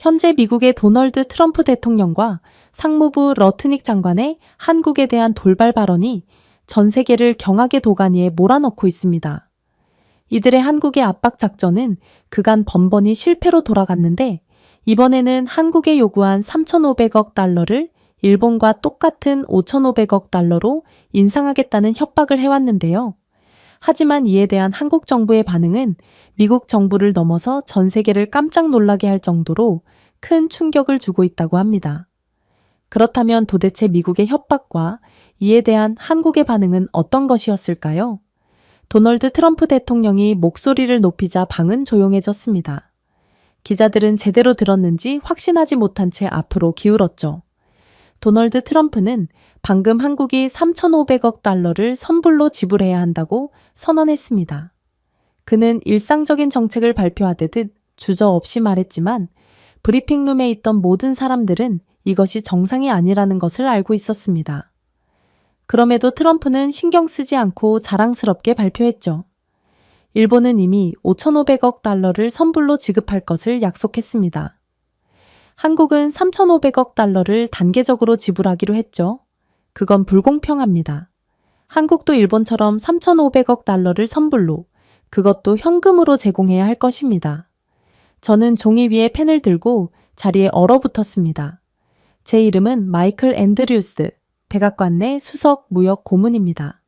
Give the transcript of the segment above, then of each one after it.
현재 미국의 도널드 트럼프 대통령과 상무부 러트닉 장관의 한국에 대한 돌발 발언이 전 세계를 경악의 도가니에 몰아넣고 있습니다. 이들의 한국의 압박 작전은 그간 번번이 실패로 돌아갔는데 이번에는 한국에 요구한 3,500억 달러를 일본과 똑같은 5,500억 달러로 인상하겠다는 협박을 해왔는데요. 하지만 이에 대한 한국 정부의 반응은 미국 정부를 넘어서 전 세계를 깜짝 놀라게 할 정도로 큰 충격을 주고 있다고 합니다. 그렇다면 도대체 미국의 협박과 이에 대한 한국의 반응은 어떤 것이었을까요? 도널드 트럼프 대통령이 목소리를 높이자 방은 조용해졌습니다. 기자들은 제대로 들었는지 확신하지 못한 채 앞으로 기울었죠. 도널드 트럼프는 방금 한국이 3,500억 달러를 선불로 지불해야 한다고 선언했습니다. 그는 일상적인 정책을 발표하듯 주저없이 말했지만 브리핑룸에 있던 모든 사람들은 이것이 정상이 아니라는 것을 알고 있었습니다. 그럼에도 트럼프는 신경 쓰지 않고 자랑스럽게 발표했죠. 일본은 이미 5,500억 달러를 선불로 지급할 것을 약속했습니다. 한국은 3,500억 달러를 단계적으로 지불하기로 했죠. 그건 불공평합니다. 한국도 일본처럼 3,500억 달러를 선불로, 그것도 현금으로 제공해야 할 것입니다. 저는 종이 위에 펜을 들고 자리에 얼어붙었습니다. 제 이름은 마이클 앤드류스, 백악관 내 수석 무역 고문입니다.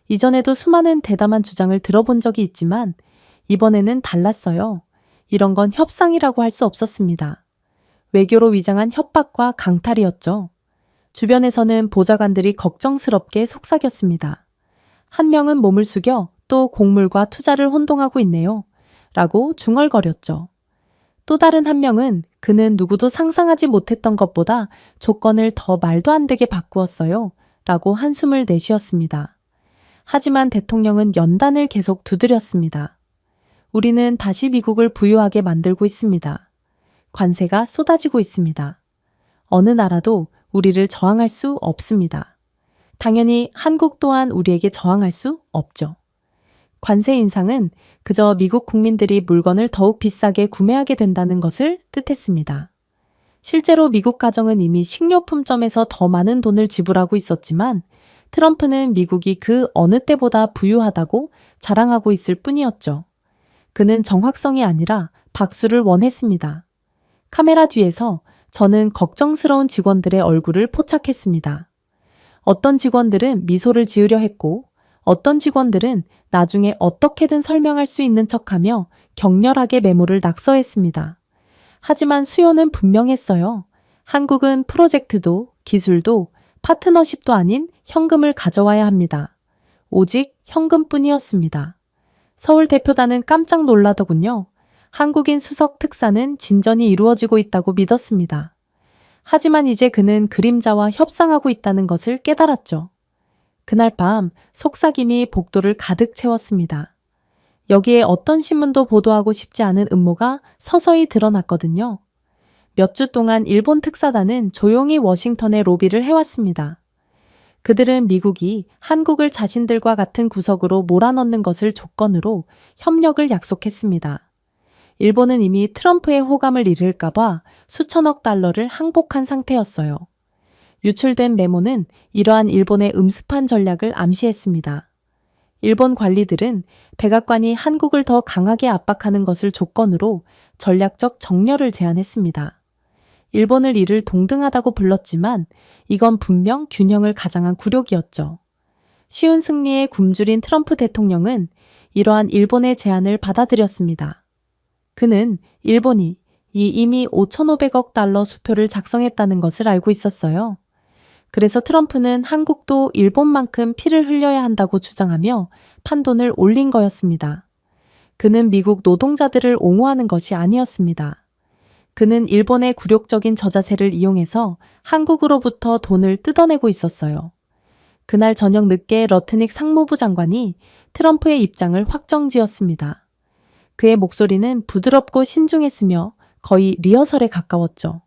이전에도 수많은 대담한 주장을 들어본 적이 있지만 이번에는 달랐어요. 이런 건 협상이라고 할 수 없었습니다. 외교로 위장한 협박과 강탈이었죠. 주변에서는 보좌관들이 걱정스럽게 속삭였습니다. 한 명은 몸을 숙여 또 곡물과 투자를 혼동하고 있네요. 라고 중얼거렸죠. 또 다른 한 명은 그는 누구도 상상하지 못했던 것보다 조건을 더 말도 안 되게 바꾸었어요. 라고 한숨을 내쉬었습니다. 하지만 대통령은 연단을 계속 두드렸습니다. 우리는 다시 미국을 부유하게 만들고 있습니다. 관세가 쏟아지고 있습니다. 어느 나라도 우리를 저항할 수 없습니다. 당연히 한국 또한 우리에게 저항할 수 없죠. 관세 인상은 그저 미국 국민들이 물건을 더욱 비싸게 구매하게 된다는 것을 뜻했습니다. 실제로 미국 가정은 이미 식료품점에서 더 많은 돈을 지불하고 있었지만 트럼프는 미국이 그 어느 때보다 부유하다고 자랑하고 있을 뿐이었죠. 그는 정확성이 아니라 박수를 원했습니다. 카메라 뒤에서 저는 걱정스러운 직원들의 얼굴을 포착했습니다. 어떤 직원들은 미소를 지으려 했고 어떤 직원들은 나중에 어떻게든 설명할 수 있는 척하며 격렬하게 메모를 낙서했습니다. 하지만 수요는 분명했어요. 한국은 프로젝트도 기술도 파트너십도 아닌 현금을 가져와야 합니다. 오직 현금뿐이었습니다. 서울 대표단은 깜짝 놀라더군요. 한국인 수석 특사는 진전이 이루어지고 있다고 믿었습니다. 하지만 이제 그는 그림자와 협상하고 있다는 것을 깨달았죠. 그날 밤 속삭임이 복도를 가득 채웠습니다. 여기에 어떤 신문도 보도하고 싶지 않은 음모가 서서히 드러났거든요. 몇 주 동안 일본 특사단은 조용히 워싱턴에 로비를 해왔습니다. 그들은 미국이 한국을 자신들과 같은 구석으로 몰아넣는 것을 조건으로 협력을 약속했습니다. 일본은 이미 트럼프의 호감을 잃을까봐 수천억 달러를 항복한 상태였어요. 유출된 메모는 이러한 일본의 음습한 전략을 암시했습니다. 일본 관리들은 백악관이 한국을 더 강하게 압박하는 것을 조건으로 전략적 정렬을 제안했습니다. 일본을 이를 동등하다고 불렀지만 이건 분명 균형을 가장한 굴욕이었죠. 쉬운 승리에 굶주린 트럼프 대통령은 이러한 일본의 제안을 받아들였습니다. 그는 일본이 이미 5,500억 달러 수표를 작성했다는 것을 알고 있었어요. 그래서 트럼프는 한국도 일본만큼 피를 흘려야 한다고 주장하며 판돈을 올린 거였습니다. 그는 미국 노동자들을 옹호하는 것이 아니었습니다. 그는 일본의 굴욕적인 저자세를 이용해서 한국으로부터 돈을 뜯어내고 있었어요. 그날 저녁 늦게 러트닉 상무부 장관이 트럼프의 입장을 확정지었습니다. 그의 목소리는 부드럽고 신중했으며 거의 리허설에 가까웠죠.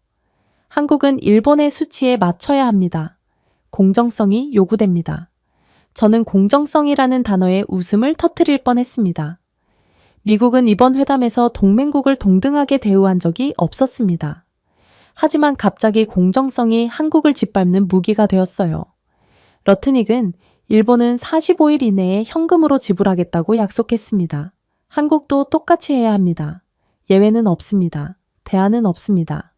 한국은 일본의 수치에 맞춰야 합니다. 공정성이 요구됩니다. 저는 공정성이라는 단어에 웃음을 터뜨릴 뻔했습니다. 미국은 이번 회담에서 동맹국을 동등하게 대우한 적이 없었습니다. 하지만 갑자기 공정성이 한국을 짓밟는 무기가 되었어요. 러트닉은 일본은 45일 이내에 현금으로 지불하겠다고 약속했습니다. 한국도 똑같이 해야 합니다. 예외는 없습니다. 대안은 없습니다.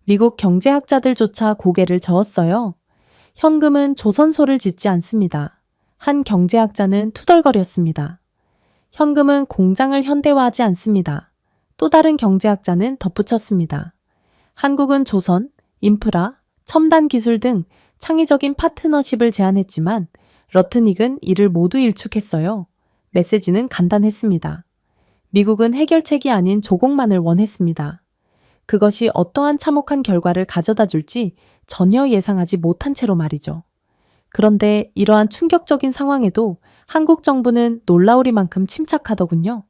미국 경제학자들조차 고개를 저었어요. 현금은 조선소를 짓지 않습니다. 한 경제학자는 투덜거렸습니다. 현금은 공장을 현대화하지 않습니다. 또 다른 경제학자는 덧붙였습니다. 한국은 조선, 인프라, 첨단 기술 등 창의적인 파트너십을 제안했지만 러트닉은 이를 모두 일축했어요. 메시지는 간단했습니다. 미국은 해결책이 아닌 조공만을 원했습니다. 그것이 어떠한 참혹한 결과를 가져다 줄지 전혀 예상하지 못한 채로 말이죠. 그런데 이러한 충격적인 상황에도 한국 정부는 놀라우리만큼 침착하더군요.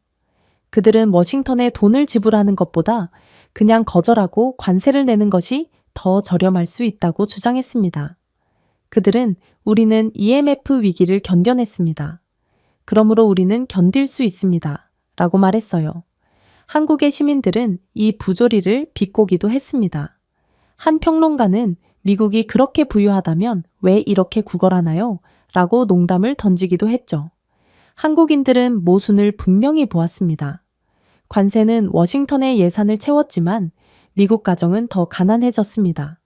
그들은 워싱턴에 돈을 지불하는 것보다 그냥 거절하고 관세를 내는 것이 더 저렴할 수 있다고 주장했습니다. 그들은 우리는 EMF 위기를 견뎌냈습니다. 그러므로 우리는 견딜 수 있습니다. 라고 말했어요. 한국의 시민들은 이 부조리를 비꼬기도 했습니다. 한 평론가는 미국이 그렇게 부유하다면 왜 이렇게 구걸하나요? 라고 농담을 던지기도 했죠. 한국인들은 모순을 분명히 보았습니다. 관세는 워싱턴의 예산을 채웠지만 미국 가정은 더 가난해졌습니다.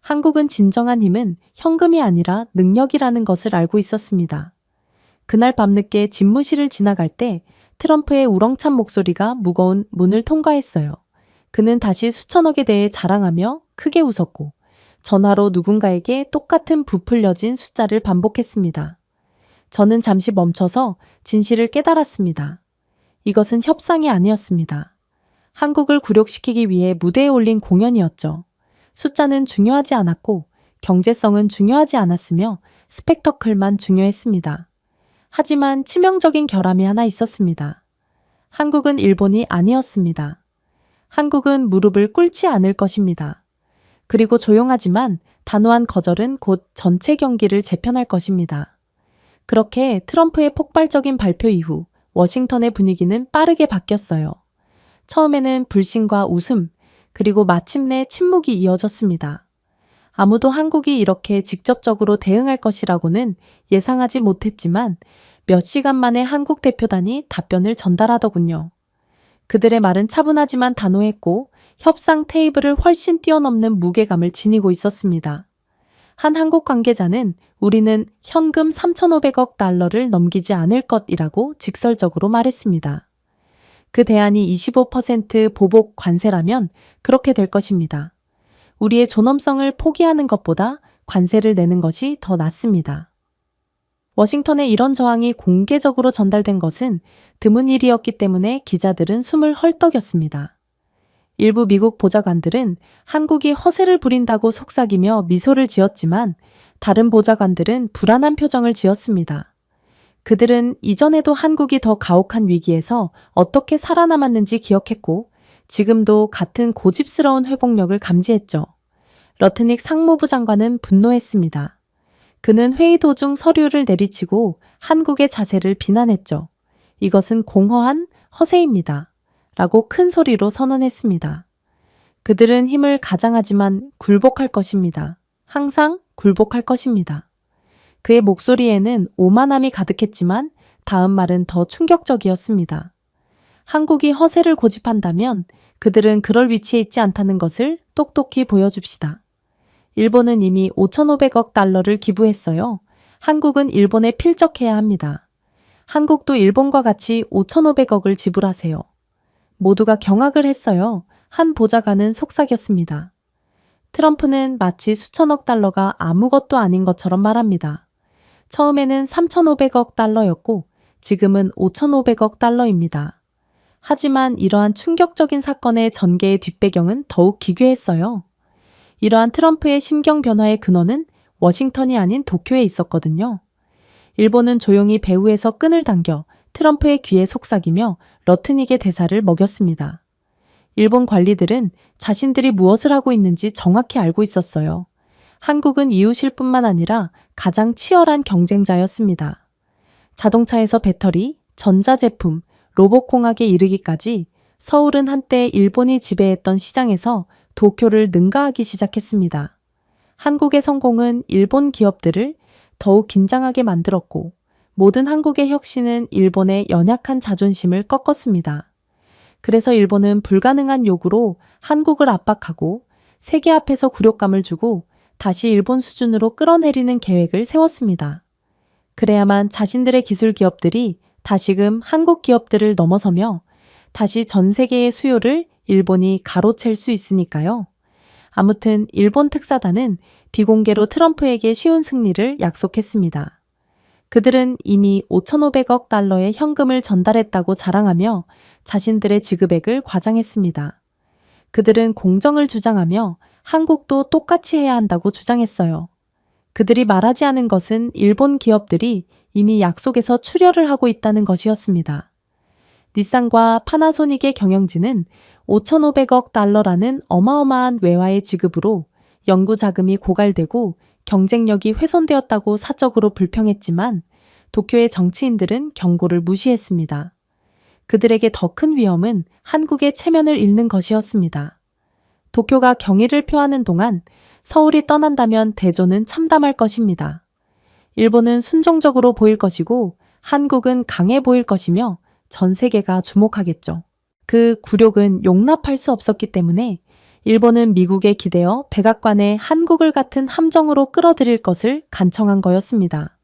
한국은 진정한 힘은 현금이 아니라 능력이라는 것을 알고 있었습니다. 그날 밤늦게 집무실을 지나갈 때 트럼프의 우렁찬 목소리가 무거운 문을 통과했어요. 그는 다시 수천억에 대해 자랑하며 크게 웃었고 전화로 누군가에게 똑같은 부풀려진 숫자를 반복했습니다. 저는 잠시 멈춰서 진실을 깨달았습니다. 이것은 협상이 아니었습니다. 한국을 굴욕시키기 위해 무대에 올린 공연이었죠. 숫자는 중요하지 않았고 경제성은 중요하지 않았으며 스펙터클만 중요했습니다. 하지만 치명적인 결함이 하나 있었습니다. 한국은 일본이 아니었습니다. 한국은 무릎을 꿇지 않을 것입니다. 그리고 조용하지만 단호한 거절은 곧 전체 경기를 재편할 것입니다. 그렇게 트럼프의 폭발적인 발표 이후 워싱턴의 분위기는 빠르게 바뀌었어요. 처음에는 불신과 웃음, 그리고 마침내 침묵이 이어졌습니다. 아무도 한국이 이렇게 직접적으로 대응할 것이라고는 예상하지 못했지만 몇 시간 만에 한국 대표단이 답변을 전달하더군요. 그들의 말은 차분하지만 단호했고 협상 테이블을 훨씬 뛰어넘는 무게감을 지니고 있었습니다. 한 한국 관계자는 우리는 현금 3,500억 달러를 넘기지 않을 것이라고 직설적으로 말했습니다. 그 대안이 25% 보복 관세라면 그렇게 될 것입니다. 우리의 존엄성을 포기하는 것보다 관세를 내는 것이 더 낫습니다. 워싱턴에 이런 저항이 공개적으로 전달된 것은 드문 일이었기 때문에 기자들은 숨을 헐떡였습니다. 일부 미국 보좌관들은 한국이 허세를 부린다고 속삭이며 미소를 지었지만 다른 보좌관들은 불안한 표정을 지었습니다. 그들은 이전에도 한국이 더 가혹한 위기에서 어떻게 살아남았는지 기억했고 지금도 같은 고집스러운 회복력을 감지했죠. 러트닉 상무부 장관은 분노했습니다. 그는 회의 도중 서류를 내리치고 한국의 자세를 비난했죠. 이것은 공허한 허세입니다. 라고 큰 소리로 선언했습니다. 그들은 힘을 가장하지만 굴복할 것입니다. 항상 굴복할 것입니다. 그의 목소리에는 오만함이 가득했지만 다음 말은 더 충격적이었습니다. 한국이 허세를 고집한다면 그들은 그럴 위치에 있지 않다는 것을 똑똑히 보여줍시다. 일본은 이미 5,500억 달러를 기부했어요. 한국은 일본에 필적해야 합니다. 한국도 일본과 같이 5,500억을 지불하세요. 모두가 경악을 했어요. 한 보좌관은 속삭였습니다. 트럼프는 마치 수천억 달러가 아무것도 아닌 것처럼 말합니다. 처음에는 3,500억 달러였고 지금은 5,500억 달러입니다. 하지만 이러한 충격적인 사건의 전개의 뒷배경은 더욱 기괴했어요. 이러한 트럼프의 심경 변화의 근원은 워싱턴이 아닌 도쿄에 있었거든요. 일본은 조용히 배후에서 끈을 당겨 트럼프의 귀에 속삭이며 러트닉의 대사를 먹였습니다. 일본 관리들은 자신들이 무엇을 하고 있는지 정확히 알고 있었어요. 한국은 이웃일 뿐만 아니라 가장 치열한 경쟁자였습니다. 자동차에서 배터리, 전자제품, 로봇공학에 이르기까지 서울은 한때 일본이 지배했던 시장에서 도쿄를 능가하기 시작했습니다. 한국의 성공은 일본 기업들을 더욱 긴장하게 만들었고 모든 한국의 혁신은 일본의 연약한 자존심을 꺾었습니다. 그래서 일본은 불가능한 요구로 한국을 압박하고 세계 앞에서 굴욕감을 주고 다시 일본 수준으로 끌어내리는 계획을 세웠습니다. 그래야만 자신들의 기술 기업들이 다시금 한국 기업들을 넘어서며 다시 전 세계의 수요를 일본이 가로챌 수 있으니까요. 아무튼 일본 특사단은 비공개로 트럼프에게 쉬운 승리를 약속했습니다. 그들은 이미 5,500억 달러의 현금을 전달했다고 자랑하며 자신들의 지급액을 과장했습니다. 그들은 공정을 주장하며 한국도 똑같이 해야 한다고 주장했어요. 그들이 말하지 않은 것은 일본 기업들이 이미 약속에서 출혈을 하고 있다는 것이었습니다. 닛산과 파나소닉의 경영진은 5,500억 달러라는 어마어마한 외화의 지급으로 연구 자금이 고갈되고 경쟁력이 훼손되었다고 사적으로 불평했지만 도쿄의 정치인들은 경고를 무시했습니다. 그들에게 더 큰 위험은 한국의 체면을 잃는 것이었습니다. 도쿄가 경의를 표하는 동안 서울이 떠난다면 대조는 참담할 것입니다. 일본은 순종적으로 보일 것이고 한국은 강해 보일 것이며 전 세계가 주목하겠죠. 그 굴욕은 용납할 수 없었기 때문에 일본은 미국에 기대어 백악관에 한국을 같은 함정으로 끌어들일 것을 간청한 거였습니다.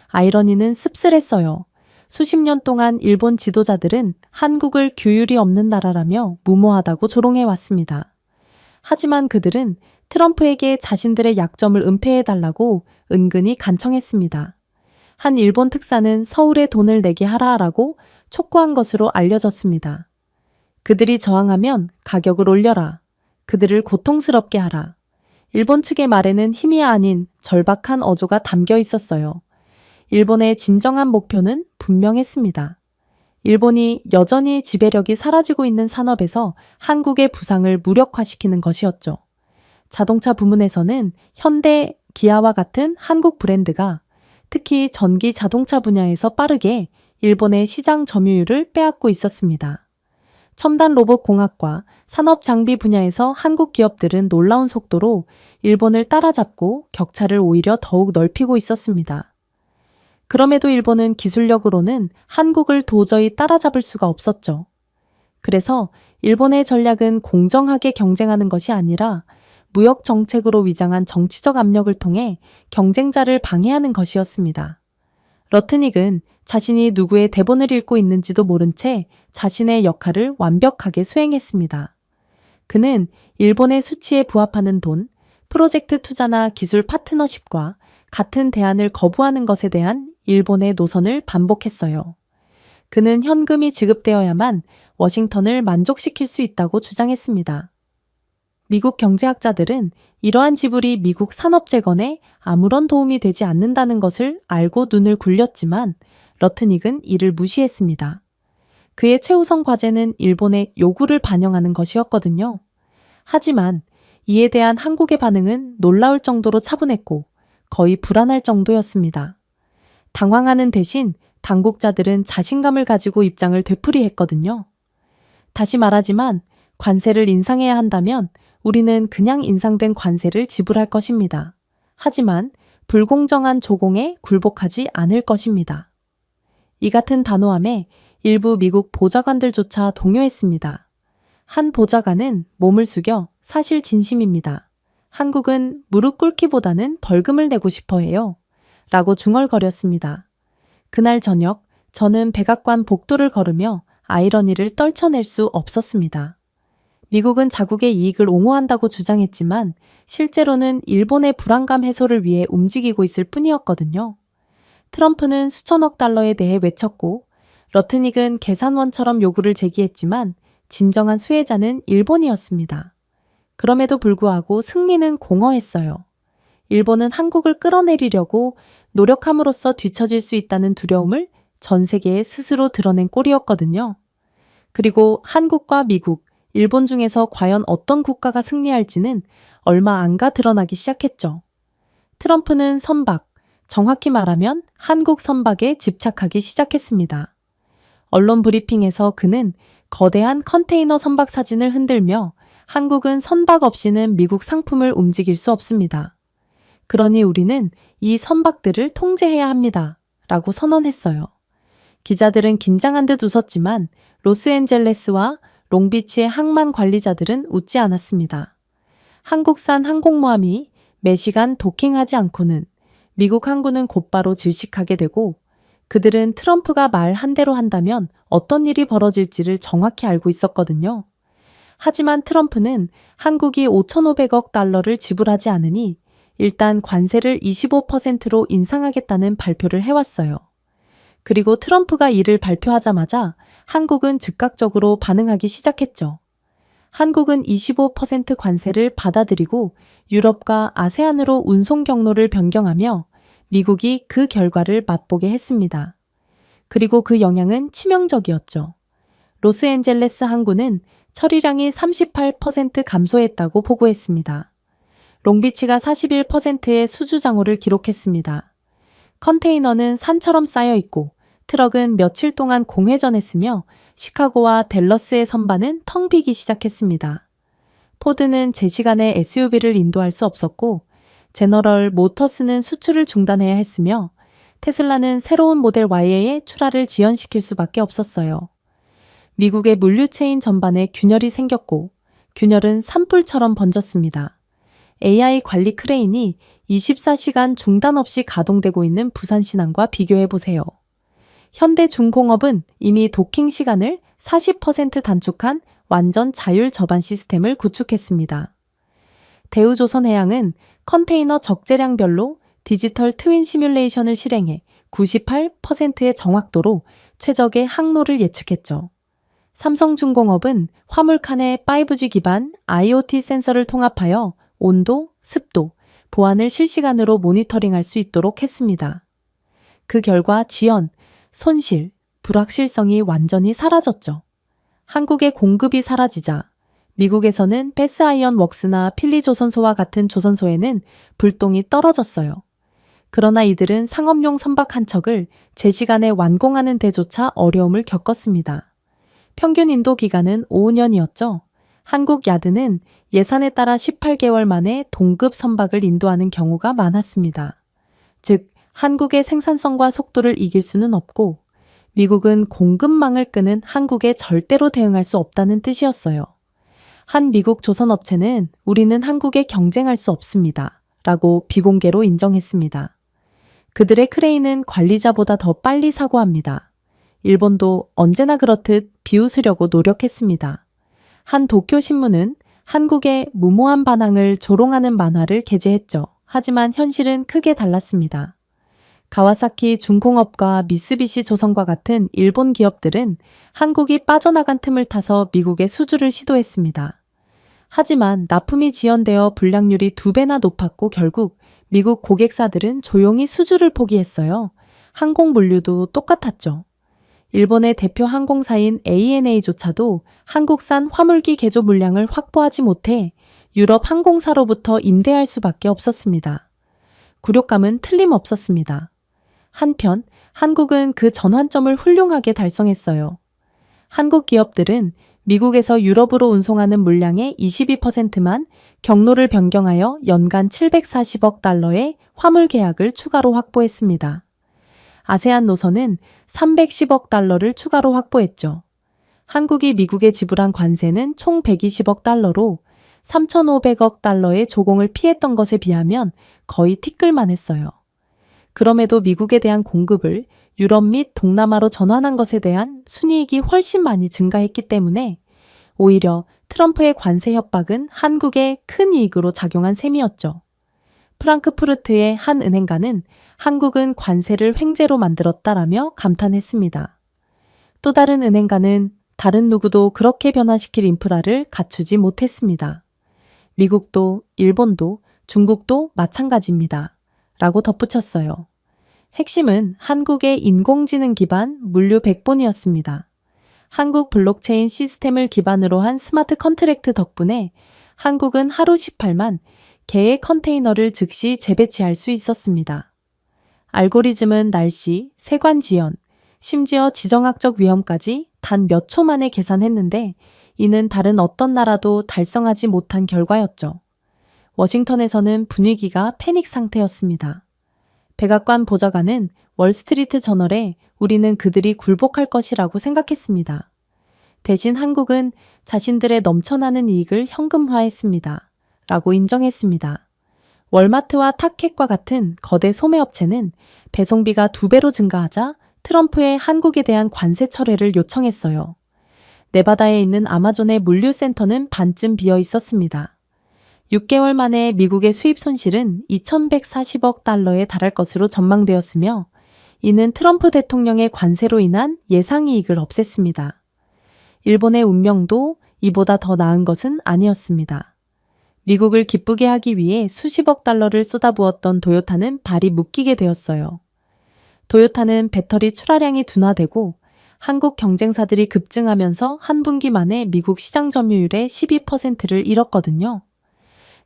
아이러니는 씁쓸했어요. 수십 년 동안 일본 지도자들은 한국을 규율이 없는 나라라며 무모하다고 조롱해왔습니다. 하지만 그들은 트럼프에게 자신들의 약점을 은폐해달라고 은근히 간청했습니다. 한 일본 특사는 서울에 돈을 내게 하라라고 촉구한 것으로 알려졌습니다. 그들이 저항하면 가격을 올려라. 그들을 고통스럽게 하라. 일본 측의 말에는 힘이 아닌 절박한 어조가 담겨 있었어요. 일본의 진정한 목표는 분명했습니다. 일본이 여전히 지배력이 사라지고 있는 산업에서 한국의 부상을 무력화시키는 것이었죠. 자동차 부문에서는 현대, 기아와 같은 한국 브랜드가 특히 전기 자동차 분야에서 빠르게 일본의 시장 점유율을 빼앗고 있었습니다. 첨단 로봇 공학과 산업 장비 분야에서 한국 기업들은 놀라운 속도로 일본을 따라잡고 격차를 오히려 더욱 넓히고 있었습니다. 그럼에도 일본은 기술력으로는 한국을 도저히 따라잡을 수가 없었죠. 그래서 일본의 전략은 공정하게 경쟁하는 것이 아니라 무역 정책으로 위장한 정치적 압력을 통해 경쟁자를 방해하는 것이었습니다. 러트닉은 자신이 누구의 대본을 읽고 있는지도 모른 채 자신의 역할을 완벽하게 수행했습니다. 그는 일본의 수치에 부합하는 돈, 프로젝트 투자나 기술 파트너십과 같은 대안을 거부하는 것에 대한 일본의 노선을 반복했어요. 그는 현금이 지급되어야만 워싱턴을 만족시킬 수 있다고 주장했습니다. 미국 경제학자들은 이러한 지불이 미국 산업 재건에 아무런 도움이 되지 않는다는 것을 알고 눈을 굴렸지만 러트닉은 이를 무시했습니다. 그의 최우선 과제는 일본의 요구를 반영하는 것이었거든요. 하지만 이에 대한 한국의 반응은 놀라울 정도로 차분했고 거의 불안할 정도였습니다. 당황하는 대신 당국자들은 자신감을 가지고 입장을 되풀이했거든요. 다시 말하지만 관세를 인상해야 한다면 우리는 그냥 인상된 관세를 지불할 것입니다. 하지만 불공정한 조공에 굴복하지 않을 것입니다. 이 같은 단호함에 일부 미국 보좌관들조차 동요했습니다. 한 보좌관은 몸을 숙여 사실 진심입니다. 한국은 무릎 꿇기보다는 벌금을 내고 싶어 해요. 라고 중얼거렸습니다. 그날 저녁 저는 백악관 복도를 걸으며 아이러니를 떨쳐낼 수 없었습니다. 미국은 자국의 이익을 옹호한다고 주장했지만 실제로는 일본의 불안감 해소를 위해 움직이고 있을 뿐이었거든요. 트럼프는 수천억 달러에 대해 외쳤고 러트닉은 계산원처럼 요구를 제기했지만 진정한 수혜자는 일본이었습니다. 그럼에도 불구하고 승리는 공허했어요. 일본은 한국을 끌어내리려고 노력함으로써 뒤처질 수 있다는 두려움을 전 세계에 스스로 드러낸 꼴이었거든요. 그리고 한국과 미국, 일본 중에서 과연 어떤 국가가 승리할지는 얼마 안 가 드러나기 시작했죠. 트럼프는 선박, 정확히 말하면 한국 선박에 집착하기 시작했습니다. 언론 브리핑에서 그는 거대한 컨테이너 선박 사진을 흔들며 한국은 선박 없이는 미국 상품을 움직일 수 없습니다. 그러니 우리는 이 선박들을 통제해야 합니다. 라고 선언했어요. 기자들은 긴장한 듯 웃었지만 로스앤젤레스와 롱비치의 항만 관리자들은 웃지 않았습니다. 한국산 항공모함이 매시간 도킹하지 않고는 미국 항구는 곧바로 질식하게 되고 그들은 트럼프가 말 한 대로 한다면 어떤 일이 벌어질지를 정확히 알고 있었거든요. 하지만 트럼프는 한국이 5,500억 달러를 지불하지 않으니 일단 관세를 25%로 인상하겠다는 발표를 해왔어요. 그리고 트럼프가 이를 발표하자마자 한국은 즉각적으로 반응하기 시작했죠. 한국은 25% 관세를 받아들이고 유럽과 아세안으로 운송 경로를 변경하며 미국이 그 결과를 맛보게 했습니다. 그리고 그 영향은 치명적이었죠. 로스앤젤레스 항구는 처리량이 38% 감소했다고 보고했습니다. 롱비치가 41%의 수주 장호를 기록했습니다. 컨테이너는 산처럼 쌓여 있고 트럭은 며칠 동안 공회전했으며 시카고와 댈러스의 선반은 텅 비기 시작했습니다. 포드는 제 시간에 SUV를 인도할 수 없었고 제너럴 모터스는 수출을 중단해야 했으며 테슬라는 새로운 모델 Y의 출하를 지연시킬 수밖에 없었어요. 미국의 물류체인 전반에 균열이 생겼고 균열은 산불처럼 번졌습니다. AI 관리 크레인이 24시간 중단 없이 가동되고 있는 부산신항과 비교해보세요. 현대중공업은 이미 도킹 시간을 40% 단축한 완전 자율 저반 시스템을 구축했습니다. 대우조선해양은 컨테이너 적재량별로 디지털 트윈 시뮬레이션을 실행해 98%의 정확도로 최적의 항로를 예측했죠. 삼성중공업은 화물칸에 5G 기반 IoT 센서를 통합하여 온도, 습도, 보안을 실시간으로 모니터링할 수 있도록 했습니다. 그 결과 지연, 손실, 불확실성이 완전히 사라졌죠. 한국의 공급이 사라지자 미국에서는 패스아이언 웍스나 필리조선소와 같은 조선소에는 불똥이 떨어졌어요. 그러나 이들은 상업용 선박 한 척을 제 시간에 완공하는 데조차 어려움을 겪었습니다. 평균 인도 기간은 5년이었죠. 한국 야드는 예산에 따라 18개월 만에 동급 선박을 인도하는 경우가 많았습니다. 즉, 한국의 생산성과 속도를 이길 수는 없고 미국은 공급망을 끄는 한국에 절대로 대응할 수 없다는 뜻이었어요. 한 미국 조선업체는 우리는 한국에 경쟁할 수 없습니다. 라고 비공개로 인정했습니다. 그들의 크레인은 관리자보다 더 빨리 사고합니다. 일본도 언제나 그렇듯 비웃으려고 노력했습니다. 한 도쿄 신문은 한국의 무모한 반항을 조롱하는 만화를 게재했죠. 하지만 현실은 크게 달랐습니다. 가와사키 중공업과 미쓰비시 조선과 같은 일본 기업들은 한국이 빠져나간 틈을 타서 미국에 수주를 시도했습니다. 하지만 납품이 지연되어 불량률이 2배나 높았고 결국 미국 고객사들은 조용히 수주를 포기했어요. 항공 물류도 똑같았죠. 일본의 대표 항공사인 ANA조차도 한국산 화물기 개조 물량을 확보하지 못해 유럽 항공사로부터 임대할 수밖에 없었습니다. 굴욕감은 틀림없었습니다. 한편 한국은 그 전환점을 훌륭하게 달성했어요. 한국 기업들은 미국에서 유럽으로 운송하는 물량의 22%만 경로를 변경하여 연간 740억 달러의 화물 계약을 추가로 확보했습니다. 아세안 노선은 310억 달러를 추가로 확보했죠. 한국이 미국에 지불한 관세는 총 120억 달러로 3,500억 달러의 조공을 피했던 것에 비하면 거의 티끌만 했어요. 그럼에도 미국에 대한 공급을 유럽 및 동남아로 전환한 것에 대한 순이익이 훨씬 많이 증가했기 때문에 오히려 트럼프의 관세 협박은 한국에 큰 이익으로 작용한 셈이었죠. 프랑크푸르트의 한 은행가는 한국은 관세를 횡재로 만들었다라며 감탄했습니다. 또 다른 은행가는 다른 누구도 그렇게 변화시킬 인프라를 갖추지 못했습니다. 미국도 일본도 중국도 마찬가지입니다. 라고 덧붙였어요. 핵심은 한국의 인공지능 기반 물류 백본이었습니다. 한국 블록체인 시스템을 기반으로 한 스마트 컨트랙트 덕분에 한국은 하루 18만 개의 컨테이너를 즉시 재배치할 수 있었습니다. 알고리즘은 날씨, 세관 지연, 심지어 지정학적 위험까지 단 몇 초 만에 계산했는데 이는 다른 어떤 나라도 달성하지 못한 결과였죠. 워싱턴에서는 분위기가 패닉 상태였습니다. 백악관 보좌관은 월스트리트 저널에 우리는 그들이 굴복할 것이라고 생각했습니다. 대신 한국은 자신들의 넘쳐나는 이익을 현금화했습니다. 라고 인정했습니다. 월마트와 타켓과 같은 거대 소매업체는 배송비가 2배로 증가하자 트럼프의 한국에 대한 관세 철회를 요청했어요. 네바다에 있는 아마존의 물류센터는 반쯤 비어 있었습니다. 6개월 만에 미국의 수입 손실은 2,140억 달러에 달할 것으로 전망되었으며 이는 트럼프 대통령의 관세로 인한 예상이익을 없앴습니다. 일본의 운명도 이보다 더 나은 것은 아니었습니다. 미국을 기쁘게 하기 위해 수십억 달러를 쏟아부었던 도요타는 발이 묶이게 되었어요. 도요타는 배터리 출하량이 둔화되고 한국 경쟁사들이 급증하면서 한 분기 만에 미국 시장 점유율의 12%를 잃었거든요.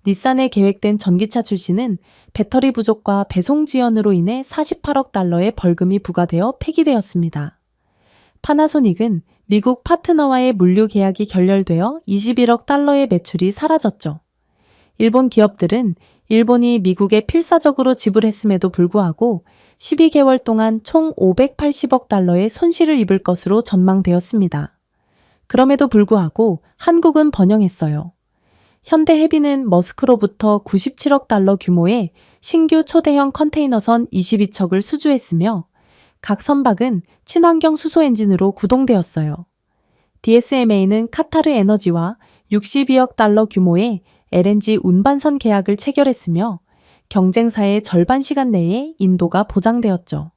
닛산의 계획된 전기차 출시는 배터리 부족과 배송 지연으로 인해 48억 달러의 벌금이 부과되어 폐기되었습니다. 파나소닉은 미국 파트너와의 물류 계약이 결렬되어 21억 달러의 매출이 사라졌죠. 일본 기업들은 일본이 미국에 필사적으로 지불했음에도 불구하고 12개월 동안 총 580억 달러의 손실을 입을 것으로 전망되었습니다. 그럼에도 불구하고 한국은 번영했어요. 현대해비는 머스크로부터 97억 달러 규모의 신규 초대형 컨테이너선 22척을 수주했으며 각 선박은 친환경 수소 엔진으로 구동되었어요. DSMA는 카타르 에너지와 62억 달러 규모의 LNG 운반선 계약을 체결했으며 경쟁사의 절반 시간 내에 인도가 보장되었죠.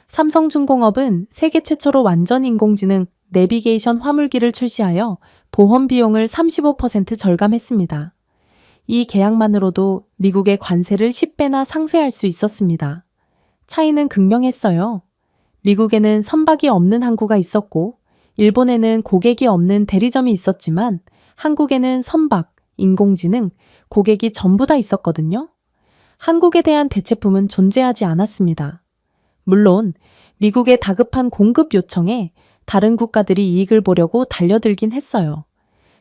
삼성중공업은 세계 최초로 완전 인공지능 내비게이션 화물기를 출시하여 보험 비용을 35% 절감했습니다. 이 계약만으로도 미국의 관세를 10배나 상쇄할 수 있었습니다. 차이는 극명했어요. 미국에는 선박이 없는 항구가 있었고 일본에는 고객이 없는 대리점이 있었지만 한국에는 선박, 인공지능, 고객이 전부 다 있었거든요. 한국에 대한 대체품은 존재하지 않았습니다. 물론 미국의 다급한 공급 요청에 다른 국가들이 이익을 보려고 달려들긴 했어요.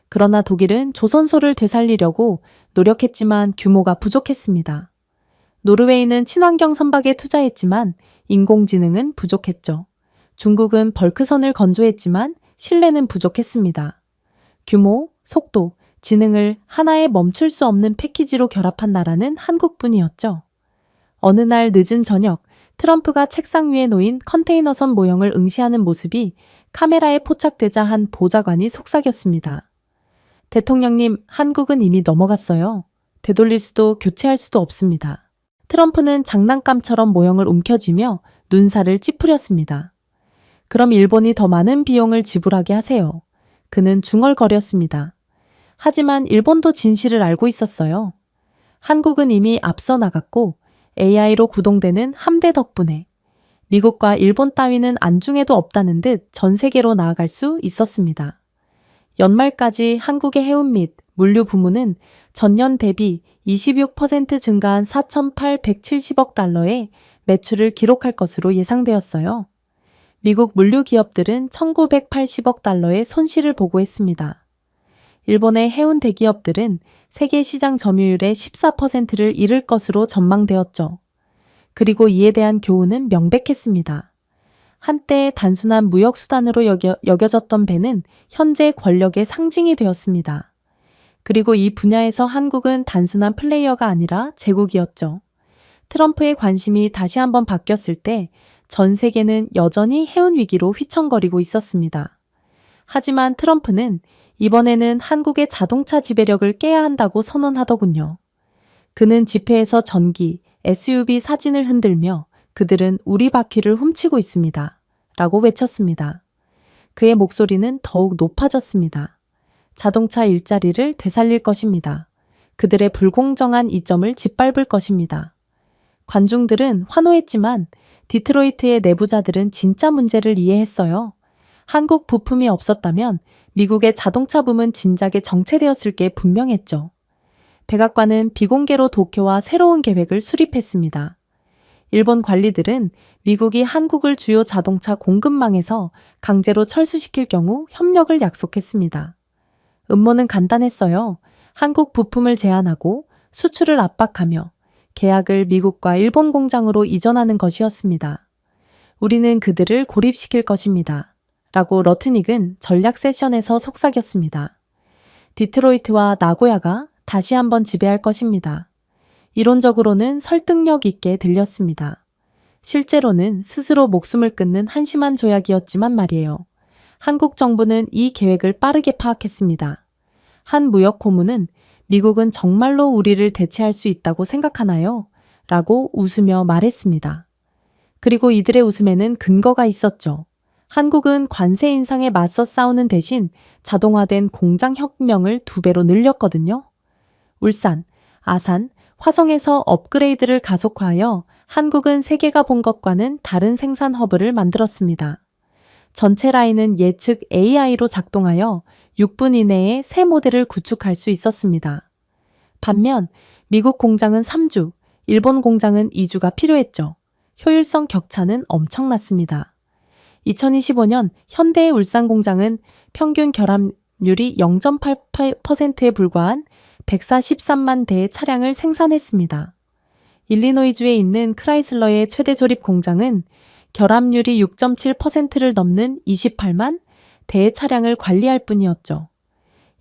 그러나 독일은 조선소를 되살리려고 노력했지만 규모가 부족했습니다. 노르웨이는 친환경 선박에 투자했지만 인공지능은 부족했죠. 중국은 벌크선을 건조했지만 신뢰는 부족했습니다. 규모, 속도, 지능을 하나의 멈출 수 없는 패키지로 결합한 나라는 한국뿐이었죠. 어느 날 늦은 저녁, 트럼프가 책상 위에 놓인 컨테이너선 모형을 응시하는 모습이 카메라에 포착되자 한 보좌관이 속삭였습니다. 대통령님, 한국은 이미 넘어갔어요. 되돌릴 수도 교체할 수도 없습니다. 트럼프는 장난감처럼 모형을 움켜쥐며 눈살을 찌푸렸습니다. 그럼 일본이 더 많은 비용을 지불하게 하세요. 그는 중얼거렸습니다. 하지만 일본도 진실을 알고 있었어요. 한국은 이미 앞서 나갔고 AI로 구동되는 함대 덕분에 미국과 일본 따위는 안중에도 없다는 듯 전 세계로 나아갈 수 있었습니다. 연말까지 한국의 해운 및 물류 부문은 전년 대비 26% 증가한 4,870억 달러의 매출을 기록할 것으로 예상되었어요. 미국 물류 기업들은 1,980억 달러의 손실을 보고했습니다. 일본의 해운 대기업들은 세계 시장 점유율의 14%를 잃을 것으로 전망되었죠. 그리고 이에 대한 교훈은 명백했습니다. 한때 단순한 무역수단으로 여겨졌던 배는 현재 권력의 상징이 되었습니다. 그리고 이 분야에서 한국은 단순한 플레이어가 아니라 제국이었죠. 트럼프의 관심이 다시 한번 바뀌었을 때 전 세계는 여전히 해운 위기로 휘청거리고 있었습니다. 하지만 트럼프는 이번에는 한국의 자동차 지배력을 깨야 한다고 선언하더군요. 그는 집회에서 전기, SUV 사진을 흔들며 그들은 우리 바퀴를 훔치고 있습니다. 라고 외쳤습니다. 그의 목소리는 더욱 높아졌습니다. 자동차 일자리를 되살릴 것입니다. 그들의 불공정한 이점을 짓밟을 것입니다. 관중들은 환호했지만 디트로이트의 내부자들은 진짜 문제를 이해했어요. 한국 부품이 없었다면 미국의 자동차 붐은 진작에 정체되었을 게 분명했죠. 백악관은 비공개로 도쿄와 새로운 계획을 수립했습니다. 일본 관리들은 미국이 한국을 주요 자동차 공급망에서 강제로 철수시킬 경우 협력을 약속했습니다. 음모는 간단했어요. 한국 부품을 제한하고 수출을 압박하며 계약을 미국과 일본 공장으로 이전하는 것이었습니다. 우리는 그들을 고립시킬 것입니다. 라고 러트닉은 전략 세션에서 속삭였습니다. 디트로이트와 나고야가 다시 한번 지배할 것입니다. 이론적으로는 설득력 있게 들렸습니다. 실제로는 스스로 목숨을 끊는 한심한 조약이었지만 말이에요. 한국 정부는 이 계획을 빠르게 파악했습니다. 한 무역 고문은 미국은 정말로 우리를 대체할 수 있다고 생각하나요? 라고 웃으며 말했습니다. 그리고 이들의 웃음에는 근거가 있었죠. 한국은 관세 인상에 맞서 싸우는 대신 자동화된 공장 혁명을 2배로 늘렸거든요. 울산, 아산, 화성에서 업그레이드를 가속화하여 한국은 세계가 본 것과는 다른 생산 허브를 만들었습니다. 전체 라인은 예측 AI로 작동하여 6분 이내에 새 모델을 구축할 수 있었습니다. 반면 미국 공장은 3주, 일본 공장은 2주가 필요했죠. 효율성 격차는 엄청났습니다. 2025년 현대의 울산 공장은 평균 결합률이 0.8%에 불과한 143만 대의 차량을 생산했습니다. 일리노이주에 있는 크라이슬러의 최대 조립 공장은 결합률이 6.7%를 넘는 28만 대의 차량을 관리할 뿐이었죠.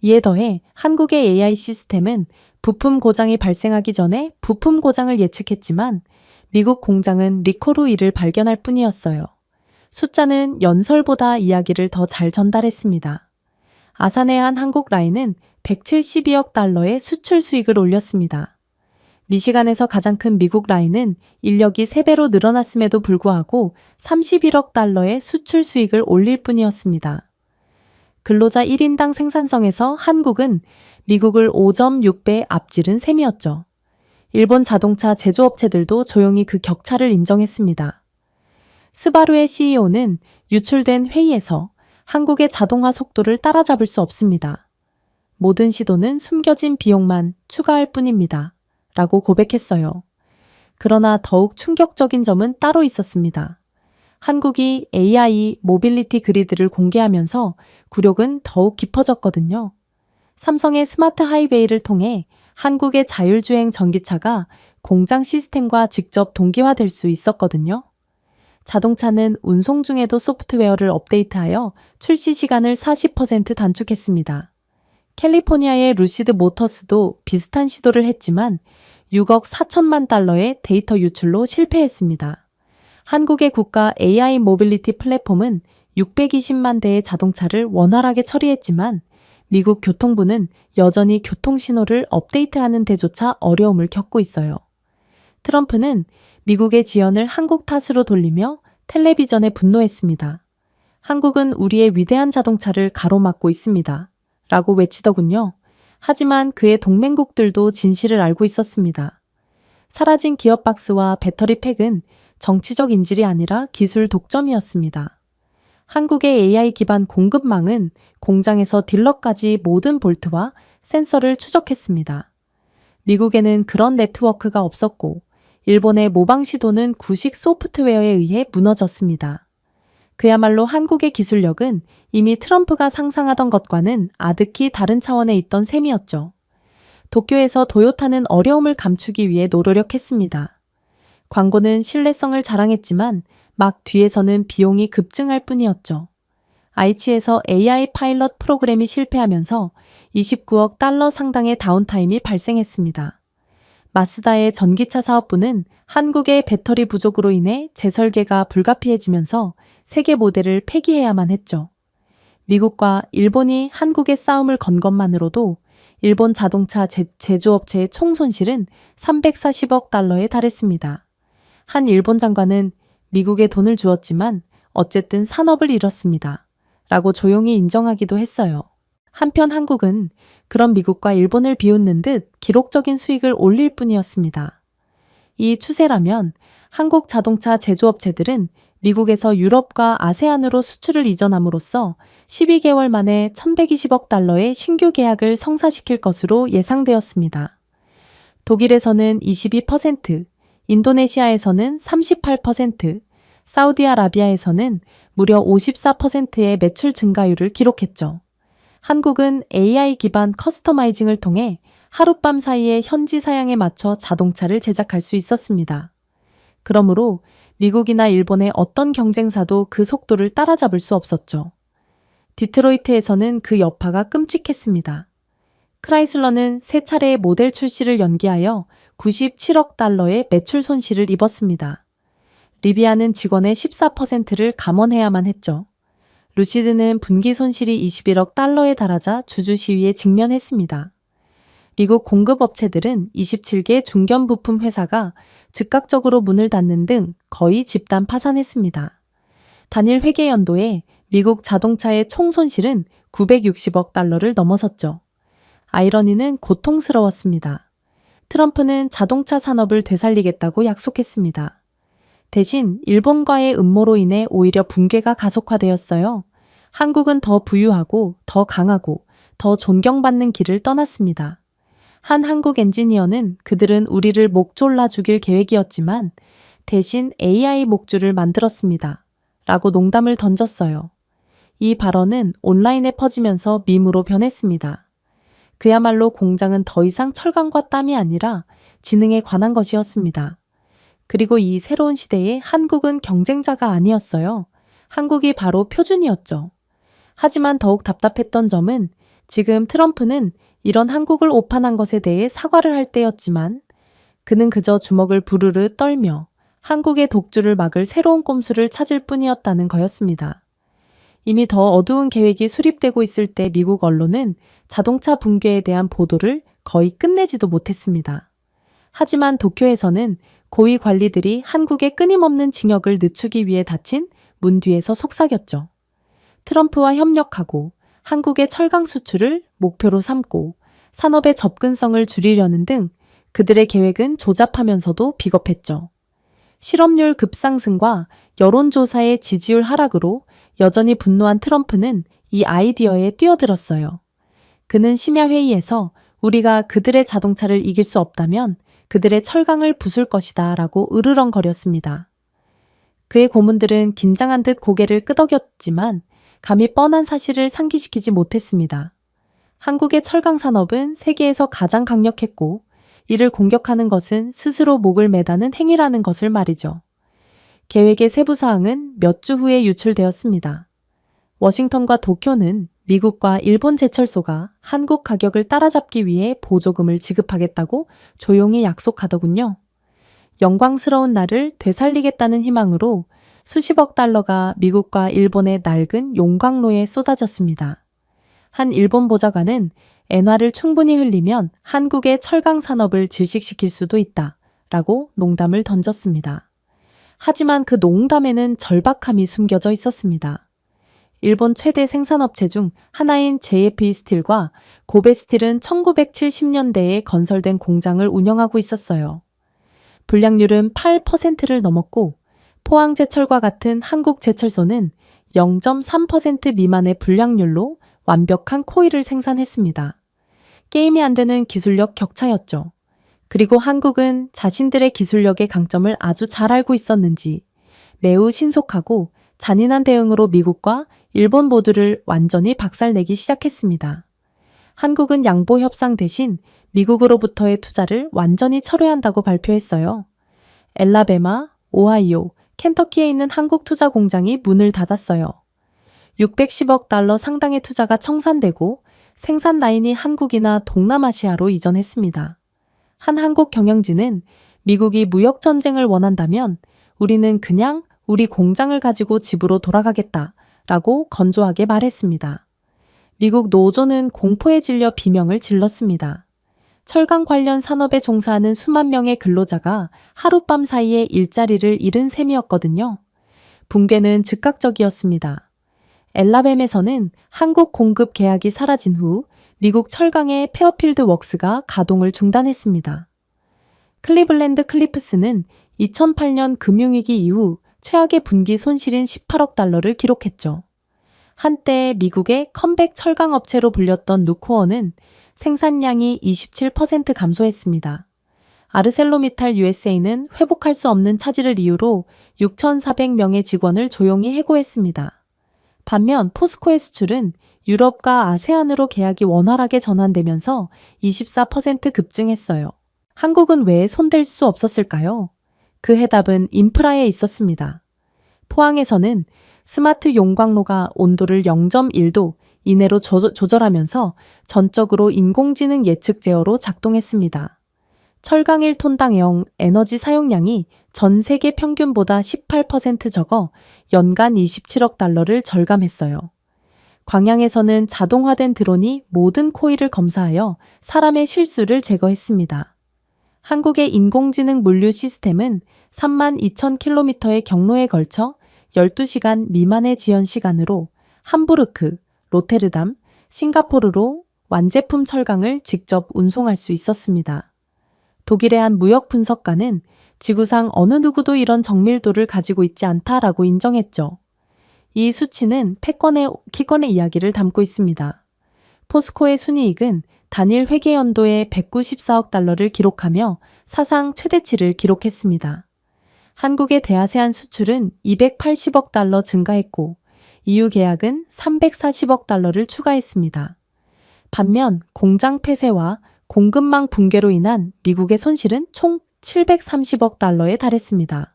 이에 더해 한국의 AI 시스템은 부품 고장이 발생하기 전에 부품 고장을 예측했지만 미국 공장은 리콜 후 이를 발견할 뿐이었어요. 숫자는 연설보다 이야기를 더 잘 전달했습니다. 아산의 한 한국 라인은 172억 달러의 수출 수익을 올렸습니다. 미시간에서 가장 큰 미국 라인은 인력이 3배로 늘어났음에도 불구하고 31억 달러의 수출 수익을 올릴 뿐이었습니다. 근로자 1인당 생산성에서 한국은 미국을 5.6배 앞지른 셈이었죠. 일본 자동차 제조업체들도 조용히 그 격차를 인정했습니다. 스바루의 CEO는 유출된 회의에서 한국의 자동화 속도를 따라잡을 수 없습니다. 모든 시도는 숨겨진 비용만 추가할 뿐입니다. 라고 고백했어요. 그러나 더욱 충격적인 점은 따로 있었습니다. 한국이 AI 모빌리티 그리드를 공개하면서 굴욕은 더욱 깊어졌거든요. 삼성의 스마트 하이웨이를 통해 한국의 자율주행 전기차가 공장 시스템과 직접 동기화될 수 있었거든요. 자동차는 운송 중에도 소프트웨어를 업데이트하여 출시 시간을 40% 단축했습니다. 캘리포니아의 루시드 모터스도 비슷한 시도를 했지만 6억 4천만 달러의 데이터 유출로 실패했습니다. 한국의 국가 AI 모빌리티 플랫폼은 620만 대의 자동차를 원활하게 처리했지만 미국 교통부는 여전히 교통신호를 업데이트하는 데조차 어려움을 겪고 있어요. 트럼프는 미국의 지연을 한국 탓으로 돌리며 텔레비전에 분노했습니다. 한국은 우리의 위대한 자동차를 가로막고 있습니다. 라고 외치더군요. 하지만 그의 동맹국들도 진실을 알고 있었습니다. 사라진 기어박스와 배터리 팩은 정치적 인질이 아니라 기술 독점이었습니다. 한국의 AI 기반 공급망은 공장에서 딜러까지 모든 볼트와 센서를 추적했습니다. 미국에는 그런 네트워크가 없었고 일본의 모방 시도는 구식 소프트웨어에 의해 무너졌습니다. 그야말로 한국의 기술력은 이미 트럼프가 상상하던 것과는 아득히 다른 차원에 있던 셈이었죠. 도쿄에서 도요타는 어려움을 감추기 위해 노력했습니다. 광고는 신뢰성을 자랑했지만 막 뒤에서는 비용이 급증할 뿐이었죠. 아이치에서 AI 파일럿 프로그램이 실패하면서 29억 달러 상당의 다운타임이 발생했습니다. 마쓰다의 전기차 사업부는 한국의 배터리 부족으로 인해 재설계가 불가피해지면서 세계 모델을 폐기해야만 했죠. 미국과 일본이 한국의 싸움을 건 것만으로도 일본 자동차 제조업체의 총 손실은 340억 달러에 달했습니다. 한 일본 장관은 미국에 돈을 주었지만 어쨌든 산업을 잃었습니다. 라고 조용히 인정하기도 했어요. 한편 한국은 그런 미국과 일본을 비웃는 듯 기록적인 수익을 올릴 뿐이었습니다. 이 추세라면 한국 자동차 제조업체들은 미국에서 유럽과 아세안으로 수출을 이전함으로써 12개월 만에 1,120억 달러의 신규 계약을 성사시킬 것으로 예상되었습니다. 독일에서는 22%, 인도네시아에서는 38%, 사우디아라비아에서는 무려 54%의 매출 증가율을 기록했죠. 한국은 AI 기반 커스터마이징을 통해 하룻밤 사이에 현지 사양에 맞춰 자동차를 제작할 수 있었습니다. 그러므로 미국이나 일본의 어떤 경쟁사도 그 속도를 따라잡을 수 없었죠. 디트로이트에서는 그 여파가 끔찍했습니다. 크라이슬러는 세 차례의 모델 출시를 연기하여 97억 달러의 매출 손실을 입었습니다. 리비아는 직원의 14%를 감원해야만 했죠. 루시드는 분기 손실이 21억 달러에 달하자 주주 시위에 직면했습니다. 미국 공급업체들은 27개 중견 부품 회사가 즉각적으로 문을 닫는 등 거의 집단 파산했습니다. 단일 회계 연도에 미국 자동차의 총 손실은 960억 달러를 넘어섰죠. 아이러니는 고통스러웠습니다. 트럼프는 자동차 산업을 되살리겠다고 약속했습니다. 대신 일본과의 음모로 인해 오히려 붕괴가 가속화되었어요. 한국은 더 부유하고 더 강하고 더 존경받는 길을 떠났습니다. 한 한국 엔지니어는 그들은 우리를 목 졸라 죽일 계획이었지만 대신 AI 목줄을 만들었습니다. 라고 농담을 던졌어요. 이 발언은 온라인에 퍼지면서 밈으로 변했습니다. 그야말로 공장은 더 이상 철강과 땀이 아니라 지능에 관한 것이었습니다. 그리고 이 새로운 시대에 한국은 경쟁자가 아니었어요. 한국이 바로 표준이었죠. 하지만 더욱 답답했던 점은 지금 트럼프는 이런 한국을 오판한 것에 대해 사과를 할 때였지만 그는 그저 주먹을 부르르 떨며 한국의 독주를 막을 새로운 꼼수를 찾을 뿐이었다는 거였습니다. 이미 더 어두운 계획이 수립되고 있을 때 미국 언론은 자동차 붕괴에 대한 보도를 거의 끝내지도 못했습니다. 하지만 도쿄에서는 고위 관리들이 한국의 끊임없는 징역을 늦추기 위해 닫힌 문 뒤에서 속삭였죠. 트럼프와 협력하고 한국의 철강 수출을 목표로 삼고 산업의 접근성을 줄이려는 등 그들의 계획은 조잡하면서도 비겁했죠. 실업률 급상승과 여론조사의 지지율 하락으로 여전히 분노한 트럼프는 이 아이디어에 뛰어들었어요. 그는 심야회의에서 우리가 그들의 자동차를 이길 수 없다면 그들의 철강을 부술 것이다 라고 으르렁거렸습니다. 그의 고문들은 긴장한 듯 고개를 끄덕였지만 감히 뻔한 사실을 상기시키지 못했습니다. 한국의 철강 산업은 세계에서 가장 강력했고 이를 공격하는 것은 스스로 목을 매다는 행위라는 것을 말이죠. 계획의 세부 사항은 몇 주 후에 유출되었습니다. 워싱턴과 도쿄는 미국과 일본 제철소가 한국 가격을 따라잡기 위해 보조금을 지급하겠다고 조용히 약속하더군요. 영광스러운 날을 되살리겠다는 희망으로 수십억 달러가 미국과 일본의 낡은 용광로에 쏟아졌습니다. 한 일본 보좌관은 엔화를 충분히 흘리면 한국의 철강 산업을 질식시킬 수도 있다 라고 농담을 던졌습니다. 하지만 그 농담에는 절박함이 숨겨져 있었습니다. 일본 최대 생산업체 중 하나인 JFE 스틸과 고베 스틸은 1970년대에 건설된 공장을 운영하고 있었어요. 불량률은 8%를 넘었고 포항제철과 같은 한국 제철소는 0.3% 미만의 불량률로 완벽한 코일을 생산했습니다. 게임이 안 되는 기술력 격차였죠. 그리고 한국은 자신들의 기술력의 강점을 아주 잘 알고 있었는지 매우 신속하고 잔인한 대응으로 미국과 일본 모두를 완전히 박살내기 시작했습니다. 한국은 양보 협상 대신 미국으로부터의 투자를 완전히 철회한다고 발표했어요. 엘라베마, 오하이오, 켄터키에 있는 한국 투자 공장이 문을 닫았어요. 610억 달러 상당의 투자가 청산되고 생산 라인이 한국이나 동남아시아로 이전했습니다. 한 한국 경영진은 미국이 무역 전쟁을 원한다면 우리는 그냥 우리 공장을 가지고 집으로 돌아가겠다 라고 건조하게 말했습니다. 미국 노조는 공포에 질려 비명을 질렀습니다. 철강 관련 산업에 종사하는 수만 명의 근로자가 하룻밤 사이에 일자리를 잃은 셈이었거든요. 붕괴는 즉각적이었습니다. 엘라뱀에서는 한국 공급 계약이 사라진 후 미국 철강의 페어필드 웍스가 가동을 중단했습니다. 클리블랜드 클리프스는 2008년 금융위기 이후 최악의 분기 손실인 18억 달러를 기록했죠. 한때 미국의 컴백 철강 업체로 불렸던 누코어는 생산량이 27% 감소했습니다. 아르셀로미탈 USA는 회복할 수 없는 차질을 이유로 6,400명의 직원을 조용히 해고했습니다. 반면 포스코의 수출은 유럽과 아세안으로 계약이 원활하게 전환되면서 24% 급증했어요. 한국은 왜 손댈 수 없었을까요? 그 해답은 인프라에 있었습니다. 포항에서는 스마트 용광로가 온도를 0.1도 이내로 조절하면서 전적으로 인공지능 예측 제어로 작동했습니다. 철강 1톤당 에너지 사용량이 전 세계 평균보다 18% 적어 연간 27억 달러를 절감했어요. 광양에서는 자동화된 드론이 모든 코일을 검사하여 사람의 실수를 제거했습니다. 한국의 인공지능 물류 시스템은 32,000km의 경로에 걸쳐 12시간 미만의 지연 시간으로 함부르크, 로테르담, 싱가포르로 완제품 철강을 직접 운송할 수 있었습니다. 독일의 한 무역 분석가는 지구상 어느 누구도 이런 정밀도를 가지고 있지 않다라고 인정했죠. 이 수치는 패권의 이야기를 담고 있습니다. 포스코의 순이익은 단일 회계 연도에 194억 달러를 기록하며 사상 최대치를 기록했습니다. 한국의 대아세안 수출은 280억 달러 증가했고 EU 계약은 340억 달러를 추가했습니다. 반면 공장 폐쇄와 공급망 붕괴로 인한 미국의 손실은 총 730억 달러에 달했습니다.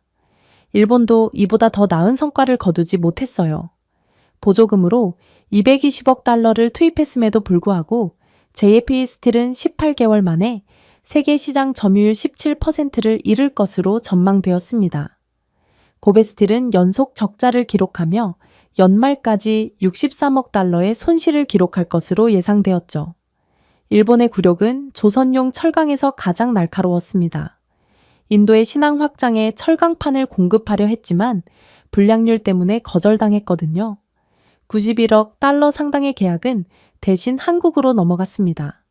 일본도 이보다 더 나은 성과를 거두지 못했어요. 보조금으로 220억 달러를 투입했음에도 불구하고 JFE 스틸은 18개월 만에 세계 시장 점유율 17%를 잃을 것으로 전망되었습니다. 고베 스틸은 연속 적자를 기록하며 연말까지 63억 달러의 손실을 기록할 것으로 예상되었죠. 일본의 굴욕은 조선용 철강에서 가장 날카로웠습니다. 인도의 신항 확장에 철강판을 공급하려 했지만 불량률 때문에 거절당했거든요. 91억 달러 상당의 계약은 대신 한국으로 넘어갔습니다.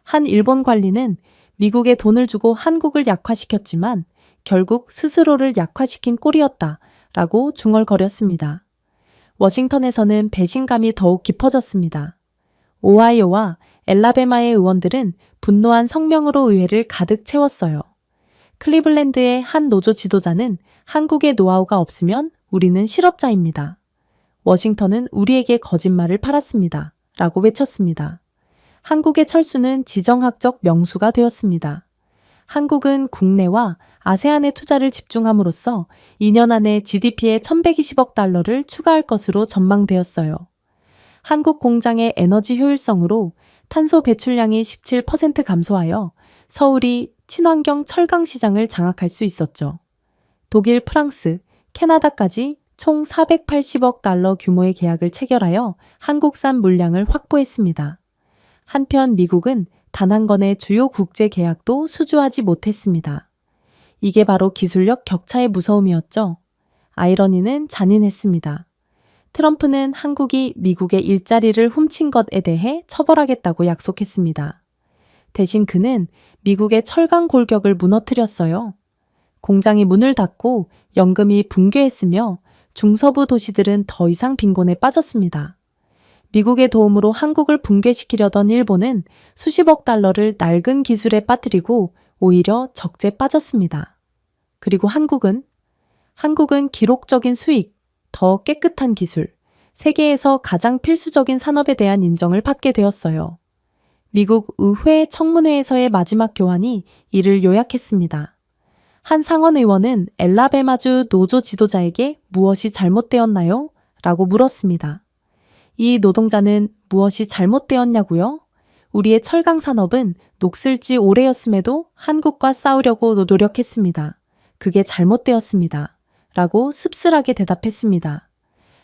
한 일본 관리는 미국에 돈을 주고 한국을 약화시켰지만 결국 스스로를 약화시킨 꼴이었다라고 중얼거렸습니다. 워싱턴에서는 배신감이 더욱 깊어졌습니다. 오하이오와 엘라베마의 의원들은 분노한 성명으로 의회를 가득 채웠어요. 클리블랜드의 한 노조 지도자는 한국의 노하우가 없으면 우리는 실업자입니다. 워싱턴은 우리에게 거짓말을 팔았습니다. 라고 외쳤습니다. 한국의 철수는 지정학적 명수가 되었습니다. 한국은 국내와 아세안에 투자를 집중함으로써 2년 안에 GDP에 1,120억 달러를 추가할 것으로 전망되었어요. 한국 공장의 에너지 효율성으로 탄소 배출량이 17% 감소하여 서울이 친환경 철강 시장을 장악할 수 있었죠. 독일, 프랑스, 캐나다까지 총 480억 달러 규모의 계약을 체결하여 한국산 물량을 확보했습니다. 한편 미국은 단 한 건의 주요 국제 계약도 수주하지 못했습니다. 이게 바로 기술력 격차의 무서움이었죠. 아이러니는 잔인했습니다. 트럼프는 한국이 미국의 일자리를 훔친 것에 대해 처벌하겠다고 약속했습니다. 대신 그는 미국의 철강 골격을 무너뜨렸어요. 공장이 문을 닫고 연금이 붕괴했으며 중서부 도시들은 더 이상 빈곤에 빠졌습니다. 미국의 도움으로 한국을 붕괴시키려던 일본은 수십억 달러를 낡은 기술에 빠뜨리고 오히려 적재에 빠졌습니다. 그리고 한국은 기록적인 수익, 더 깨끗한 기술, 세계에서 가장 필수적인 산업에 대한 인정을 받게 되었어요. 미국 의회 청문회에서의 마지막 교환이 이를 요약했습니다. 한 상원 의원은 엘라베마주 노조 지도자에게 무엇이 잘못되었나요? 라고 물었습니다. 이 노동자는 무엇이 잘못되었냐고요? 우리의 철강 산업은 녹슬지 오래였음에도 한국과 싸우려고 노력했습니다. 그게 잘못되었습니다. 라고 씁쓸하게 대답했습니다.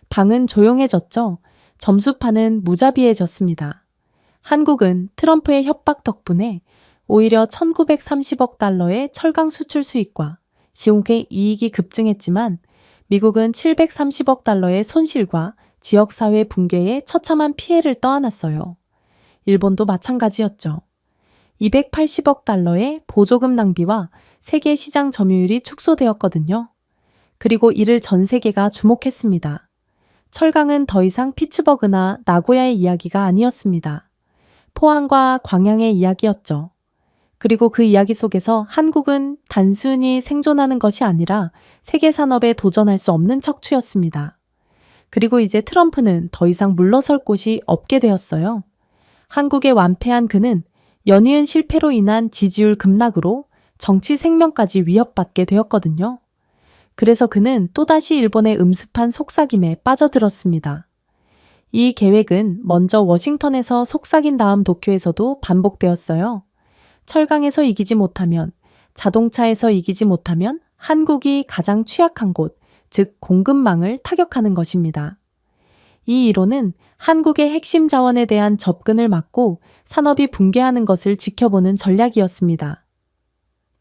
방은 조용해졌죠. 점수판은 무자비해졌습니다. 한국은 트럼프의 협박 덕분에 오히려 1930억 달러의 철강 수출 수익과 지옥의 이익이 급증했지만 미국은 730억 달러의 손실과 지역사회 붕괴에 처참한 피해를 떠안았어요. 일본도 마찬가지였죠. 280억 달러의 보조금 낭비와 세계 시장 점유율이 축소되었거든요. 그리고 이를 전 세계가 주목했습니다. 철강은 더 이상 피츠버그나 나고야의 이야기가 아니었습니다. 포항과 광양의 이야기였죠. 그리고 그 이야기 속에서 한국은 단순히 생존하는 것이 아니라 세계 산업에 도전할 수 없는 척추였습니다. 그리고 이제 트럼프는 더 이상 물러설 곳이 없게 되었어요. 한국에 완패한 그는 연이은 실패로 인한 지지율 급락으로 정치 생명까지 위협받게 되었거든요. 그래서 그는 또다시 일본의 음습한 속삭임에 빠져들었습니다. 이 계획은 먼저 워싱턴에서 속삭인 다음 도쿄에서도 반복되었어요. 철강에서 이기지 못하면, 자동차에서 이기지 못하면 한국이 가장 취약한 곳, 즉 공급망을 타격하는 것입니다. 이 이론은 한국의 핵심 자원에 대한 접근을 막고 산업이 붕괴하는 것을 지켜보는 전략이었습니다.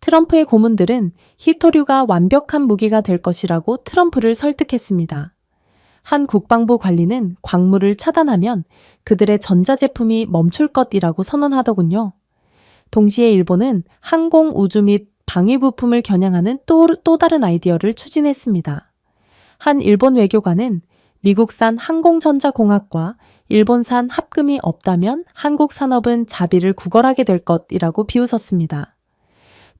트럼프의 고문들은 히토류가 완벽한 무기가 될 것이라고 트럼프를 설득했습니다. 한 국방부 관리는 광물을 차단하면 그들의 전자제품이 멈출 것이라고 선언하더군요. 동시에 일본은 항공, 우주 및 방위 부품을 겨냥하는 또 다른 아이디어를 추진했습니다. 한 일본 외교관은 미국산 항공전자공학과 일본산 합금이 없다면 한국 산업은 자비를 구걸하게 될 것이라고 비웃었습니다.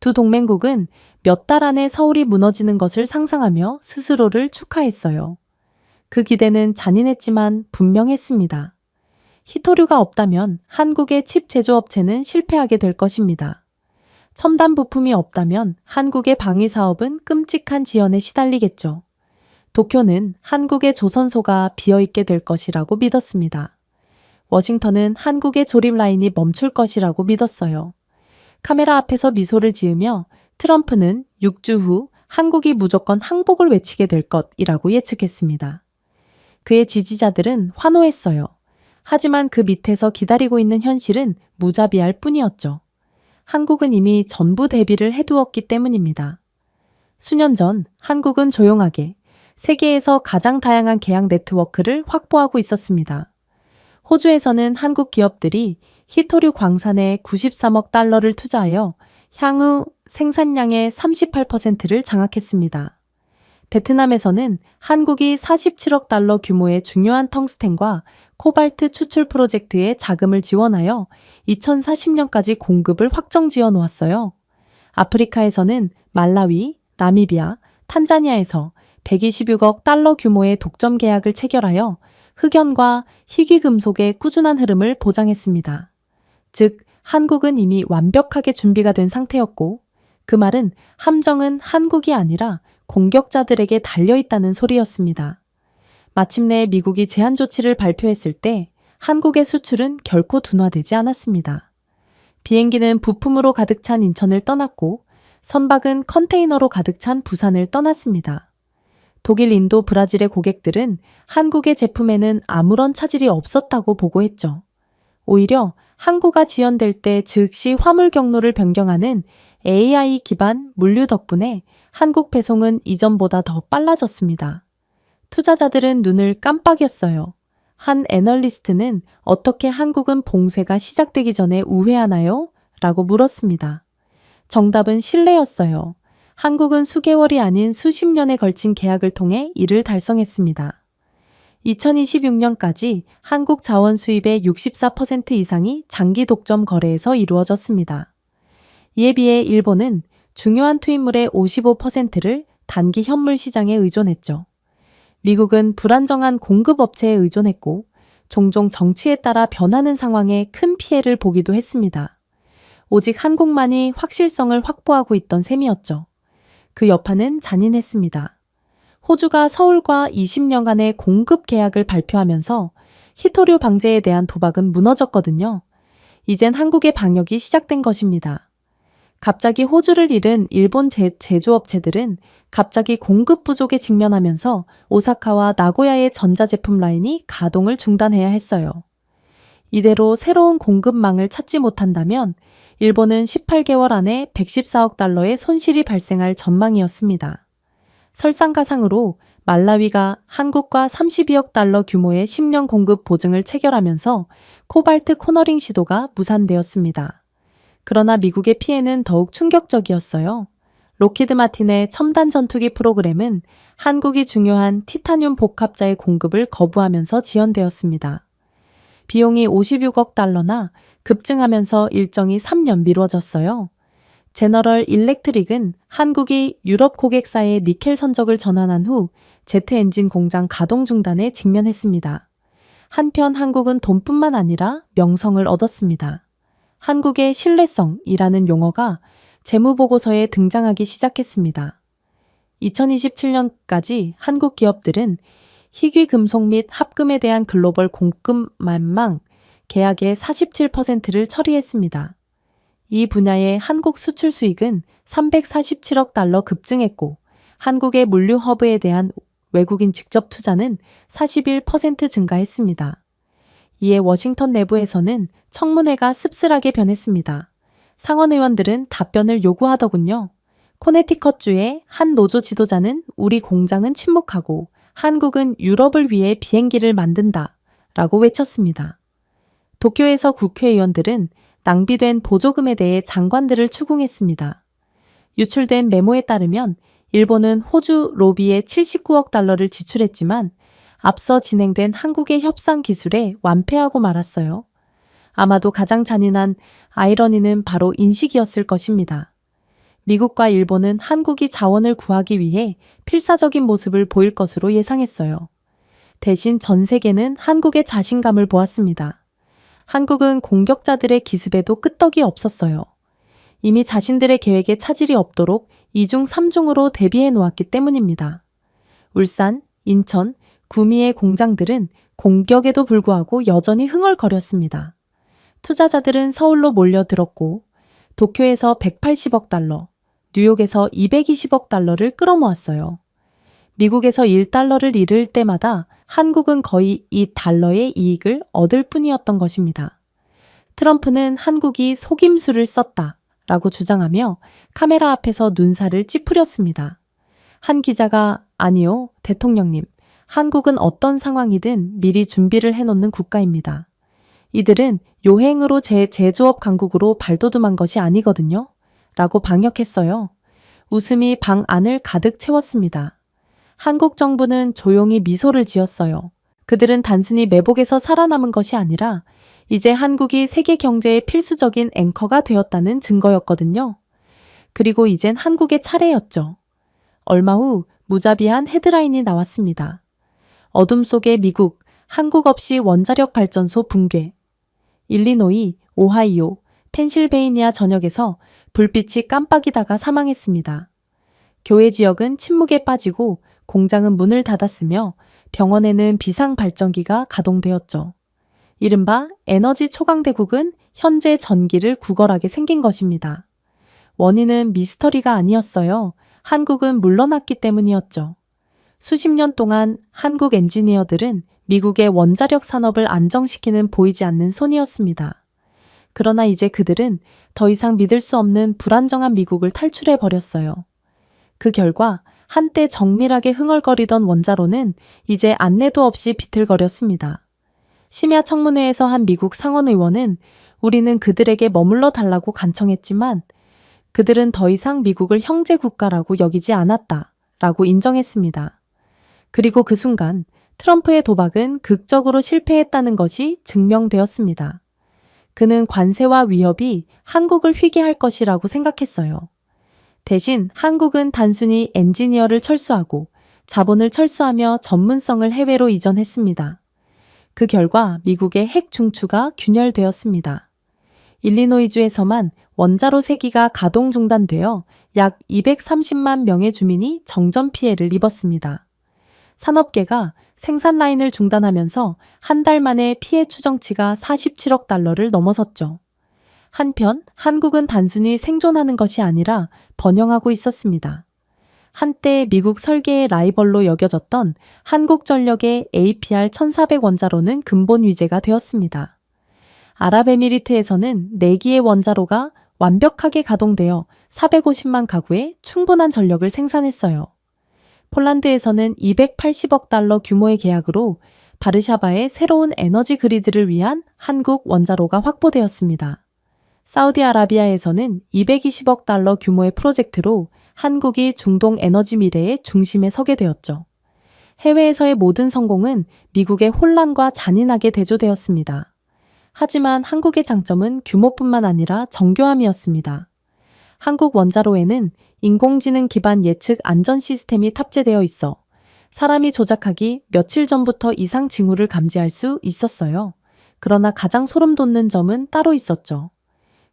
두 동맹국은 몇 달 안에 서울이 무너지는 것을 상상하며 스스로를 축하했어요. 그 기대는 잔인했지만 분명했습니다. 히토류가 없다면 한국의 칩 제조업체는 실패하게 될 것입니다. 첨단 부품이 없다면 한국의 방위 사업은 끔찍한 지연에 시달리겠죠. 도쿄는 한국의 조선소가 비어있게 될 것이라고 믿었습니다. 워싱턴은 한국의 조립 라인이 멈출 것이라고 믿었어요. 카메라 앞에서 미소를 지으며 트럼프는 6주 후 한국이 무조건 항복을 외치게 될 것이라고 예측했습니다. 그의 지지자들은 환호했어요. 하지만 그 밑에서 기다리고 있는 현실은 무자비할 뿐이었죠. 한국은 이미 전부 대비를 해두었기 때문입니다. 수년 전 한국은 조용하게 세계에서 가장 다양한 계약 네트워크를 확보하고 있었습니다. 호주에서는 한국 기업들이 히토류 광산에 93억 달러를 투자하여 향후 생산량의 38%를 장악했습니다. 베트남에서는 한국이 47억 달러 규모의 중요한 텅스텐과 코발트 추출 프로젝트에 자금을 지원하여 2040년까지 공급을 확정 지어 놓았어요. 아프리카에서는 말라위, 나미비아, 탄자니아에서 126억 달러 규모의 독점 계약을 체결하여 흑연과 희귀금속의 꾸준한 흐름을 보장했습니다. 즉, 한국은 이미 완벽하게 준비가 된 상태였고, 그 말은 함정은 한국이 아니라 공격자들에게 달려있다는 소리였습니다. 마침내 미국이 제한 조치를 발표했을 때 한국의 수출은 결코 둔화되지 않았습니다. 비행기는 부품으로 가득 찬 인천을 떠났고 선박은 컨테이너로 가득 찬 부산을 떠났습니다. 독일, 인도, 브라질의 고객들은 한국의 제품에는 아무런 차질이 없었다고 보고했죠. 오히려 항구가 지연될 때 즉시 화물 경로를 변경하는 AI 기반 물류 덕분에 한국 배송은 이전보다 더 빨라졌습니다. 투자자들은 눈을 깜빡였어요. 한 애널리스트는 어떻게 한국은 봉쇄가 시작되기 전에 우회하나요? 라고 물었습니다. 정답은 신뢰였어요. 한국은 수개월이 아닌 수십 년에 걸친 계약을 통해 이를 달성했습니다. 2026년까지 한국 자원 수입의 64% 이상이 장기 독점 거래에서 이루어졌습니다. 이에 비해 일본은 중요한 투입물의 55%를 단기 현물 시장에 의존했죠. 미국은 불안정한 공급업체에 의존했고 종종 정치에 따라 변하는 상황에 큰 피해를 보기도 했습니다. 오직 한국만이 확실성을 확보하고 있던 셈이었죠. 그 여파는 잔인했습니다. 호주가 서울과 20년간의 공급 계약을 발표하면서 히토류 방제에 대한 도박은 무너졌거든요. 이젠 한국의 방역이 시작된 것입니다. 갑자기 호주를 잃은 일본 제조업체들은 갑자기 공급 부족에 직면하면서 오사카와 나고야의 전자제품 라인이 가동을 중단해야 했어요. 이대로 새로운 공급망을 찾지 못한다면 일본은 18개월 안에 114억 달러의 손실이 발생할 전망이었습니다. 설상가상으로 말라위가 한국과 32억 달러 규모의 10년 공급 보증을 체결하면서 코발트 코너링 시도가 무산되었습니다. 그러나 미국의 피해는 더욱 충격적이었어요. 로키드 마틴의 첨단 전투기 프로그램은 한국이 중요한 티타늄 복합자의 공급을 거부하면서 지연되었습니다. 비용이 56억 달러나 급증하면서 일정이 3년 미뤄졌어요. 제너럴 일렉트릭은 한국이 유럽 고객사에 니켈 선적을 전환한 후 제트 엔진 공장 가동 중단에 직면했습니다. 한편 한국은 돈뿐만 아니라 명성을 얻었습니다. 한국의 신뢰성이라는 용어가 재무보고서에 등장하기 시작했습니다. 2027년까지 한국 기업들은 희귀 금속 및 합금에 대한 글로벌 공급망 계약의 47%를 처리했습니다. 이 분야의 한국 수출 수익은 347억 달러 급증했고 한국의 물류 허브에 대한 외국인 직접 투자는 41% 증가했습니다. 이에 워싱턴 내부에서는 청문회가 씁쓸하게 변했습니다. 상원 의원들은 답변을 요구하더군요. 코네티컷주의 한 노조 지도자는 우리 공장은 침묵하고 한국은 유럽을 위해 비행기를 만든다 라고 외쳤습니다. 도쿄에서 국회의원들은 낭비된 보조금에 대해 장관들을 추궁했습니다. 유출된 메모에 따르면 일본은 호주 로비에 79억 달러를 지출했지만 앞서 진행된 한국의 협상 기술에 완패하고 말았어요. 아마도 가장 잔인한 아이러니는 바로 인식이었을 것입니다. 미국과 일본은 한국이 자원을 구하기 위해 필사적인 모습을 보일 것으로 예상했어요. 대신 전 세계는 한국의 자신감을 보았습니다. 한국은 공격자들의 기습에도 끄떡이 없었어요. 이미 자신들의 계획에 차질이 없도록 2중 3중으로 대비해 놓았기 때문입니다. 울산, 인천, 구미의 공장들은 공격에도 불구하고 여전히 흥얼거렸습니다. 투자자들은 서울로 몰려들었고 도쿄에서 180억 달러, 뉴욕에서 220억 달러를 끌어모았어요. 미국에서 1달러를 잃을 때마다 한국은 거의 이 달러의 이익을 얻을 뿐이었던 것입니다. 트럼프는 한국이 속임수를 썼다 라고 주장하며 카메라 앞에서 눈살을 찌푸렸습니다. 한 기자가 아니요, 대통령님, 한국은 어떤 상황이든 미리 준비를 해놓는 국가입니다. 이들은 요행으로 제조업 강국으로 발돋움한 것이 아니거든요. 라고 방역했어요. 웃음이 방 안을 가득 채웠습니다. 한국 정부는 조용히 미소를 지었어요. 그들은 단순히 매복에서 살아남은 것이 아니라 이제 한국이 세계 경제의 필수적인 앵커가 되었다는 증거였거든요. 그리고 이젠 한국의 차례였죠. 얼마 후 무자비한 헤드라인이 나왔습니다. 어둠 속의 미국, 한국 없이 원자력 발전소 붕괴. 일리노이, 오하이오, 펜실베이니아 전역에서 불빛이 깜빡이다가 사망했습니다. 교외 지역은 침묵에 빠지고 공장은 문을 닫았으며 병원에는 비상 발전기가 가동되었죠. 이른바 에너지 초강대국은 현재 전기를 구걸하게 생긴 것입니다. 원인은 미스터리가 아니었어요. 한국은 물러났기 때문이었죠. 수십 년 동안 한국 엔지니어들은 미국의 원자력 산업을 안정시키는 보이지 않는 손이었습니다. 그러나 이제 그들은 더 이상 믿을 수 없는 불안정한 미국을 탈출해 버렸어요. 그 결과 한때 정밀하게 흥얼거리던 원자로는 이제 안내도 없이 비틀거렸습니다. 심야 청문회에서 한 미국 상원 의원은 우리는 그들에게 머물러 달라고 간청했지만 그들은 더 이상 미국을 형제 국가라고 여기지 않았다라고 인정했습니다. 그리고 그 순간 트럼프의 도박은 극적으로 실패했다는 것이 증명되었습니다. 그는 관세와 위협이 한국을 휘게 할 것이라고 생각했어요. 대신 한국은 단순히 엔지니어를 철수하고 자본을 철수하며 전문성을 해외로 이전했습니다. 그 결과 미국의 핵 중추가 균열되었습니다. 일리노이주에서만 원자로 3기가 가동 중단되어 약 230만 명의 주민이 정전 피해를 입었습니다. 산업계가 생산 라인을 중단하면서 한 달 만에 피해 추정치가 47억 달러를 넘어섰죠. 한편 한국은 단순히 생존하는 것이 아니라 번영하고 있었습니다. 한때 미국 설계의 라이벌로 여겨졌던 한국전력의 APR-1400 원자로는 근본 위제가 되었습니다. 아랍에미리트에서는 4기의 원자로가 완벽하게 가동되어 450만 가구에 충분한 전력을 생산했어요. 폴란드에서는 280억 달러 규모의 계약으로 바르샤바의 새로운 에너지 그리드를 위한 한국 원자로가 확보되었습니다. 사우디아라비아에서는 220억 달러 규모의 프로젝트로 한국이 중동 에너지 미래의 중심에 서게 되었죠. 해외에서의 모든 성공은 미국의 혼란과 잔인하게 대조되었습니다. 하지만 한국의 장점은 규모뿐만 아니라 정교함이었습니다. 한국 원자로에는 인공지능 기반 예측 안전 시스템이 탑재되어 있어 사람이 조작하기 며칠 전부터 이상 징후를 감지할 수 있었어요. 그러나 가장 소름 돋는 점은 따로 있었죠.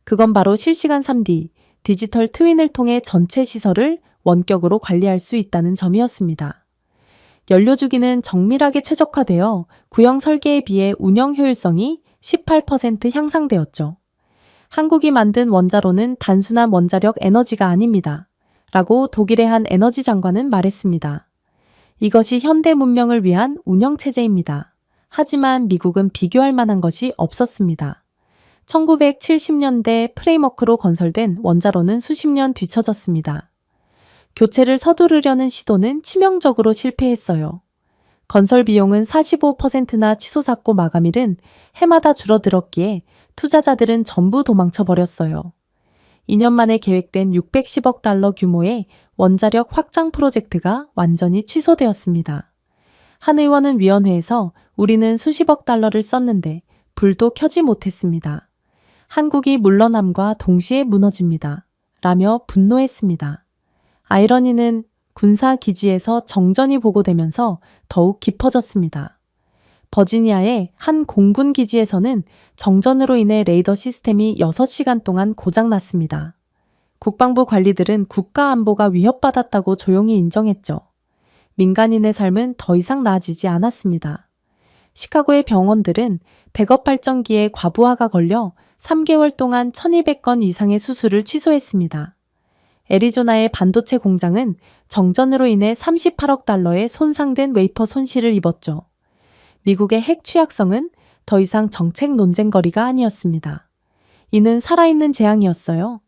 그건 바로 실시간 3D, 디지털 트윈을 통해 전체 시설을 원격으로 관리할 수 있다는 점이었습니다. 연료 주기는 정밀하게 최적화되어 구형 설계에 비해 운영 효율성이 18% 향상되었죠. 한국이 만든 원자로는 단순한 원자력 에너지가 아닙니다. 라고 독일의 한 에너지 장관은 말했습니다. 이것이 현대 문명을 위한 운영체제입니다. 하지만 미국은 비교할 만한 것이 없었습니다. 1970년대 프레임워크로 건설된 원자로는 수십 년 뒤처졌습니다. 교체를 서두르려는 시도는 치명적으로 실패했어요. 건설 비용은 45%나 치솟았고 마감일은 해마다 줄어들었기에 투자자들은 전부 도망쳐 버렸어요. 2년 만에 계획된 610억 달러 규모의 원자력 확장 프로젝트가 완전히 취소되었습니다. 한 의원은 위원회에서 우리는 수십억 달러를 썼는데 불도 켜지 못했습니다. 한국이 물러남과 동시에 무너집니다. 라며 분노했습니다. 아이러니는 군사기지에서 정전이 보고되면서 더욱 깊어졌습니다. 버지니아의 한 공군 기지에서는 정전으로 인해 레이더 시스템이 6시간 동안 고장났습니다. 국방부 관리들은 국가 안보가 위협받았다고 조용히 인정했죠. 민간인의 삶은 더 이상 나아지지 않았습니다. 시카고의 병원들은 백업 발전기에 과부하가 걸려 3개월 동안 1200건 이상의 수술을 취소했습니다. 애리조나의 반도체 공장은 정전으로 인해 38억 달러의 손상된 웨이퍼 손실을 입었죠. 미국의 핵 취약성은 더 이상 정책 논쟁거리가 아니었습니다. 이는 살아있는 재앙이었어요.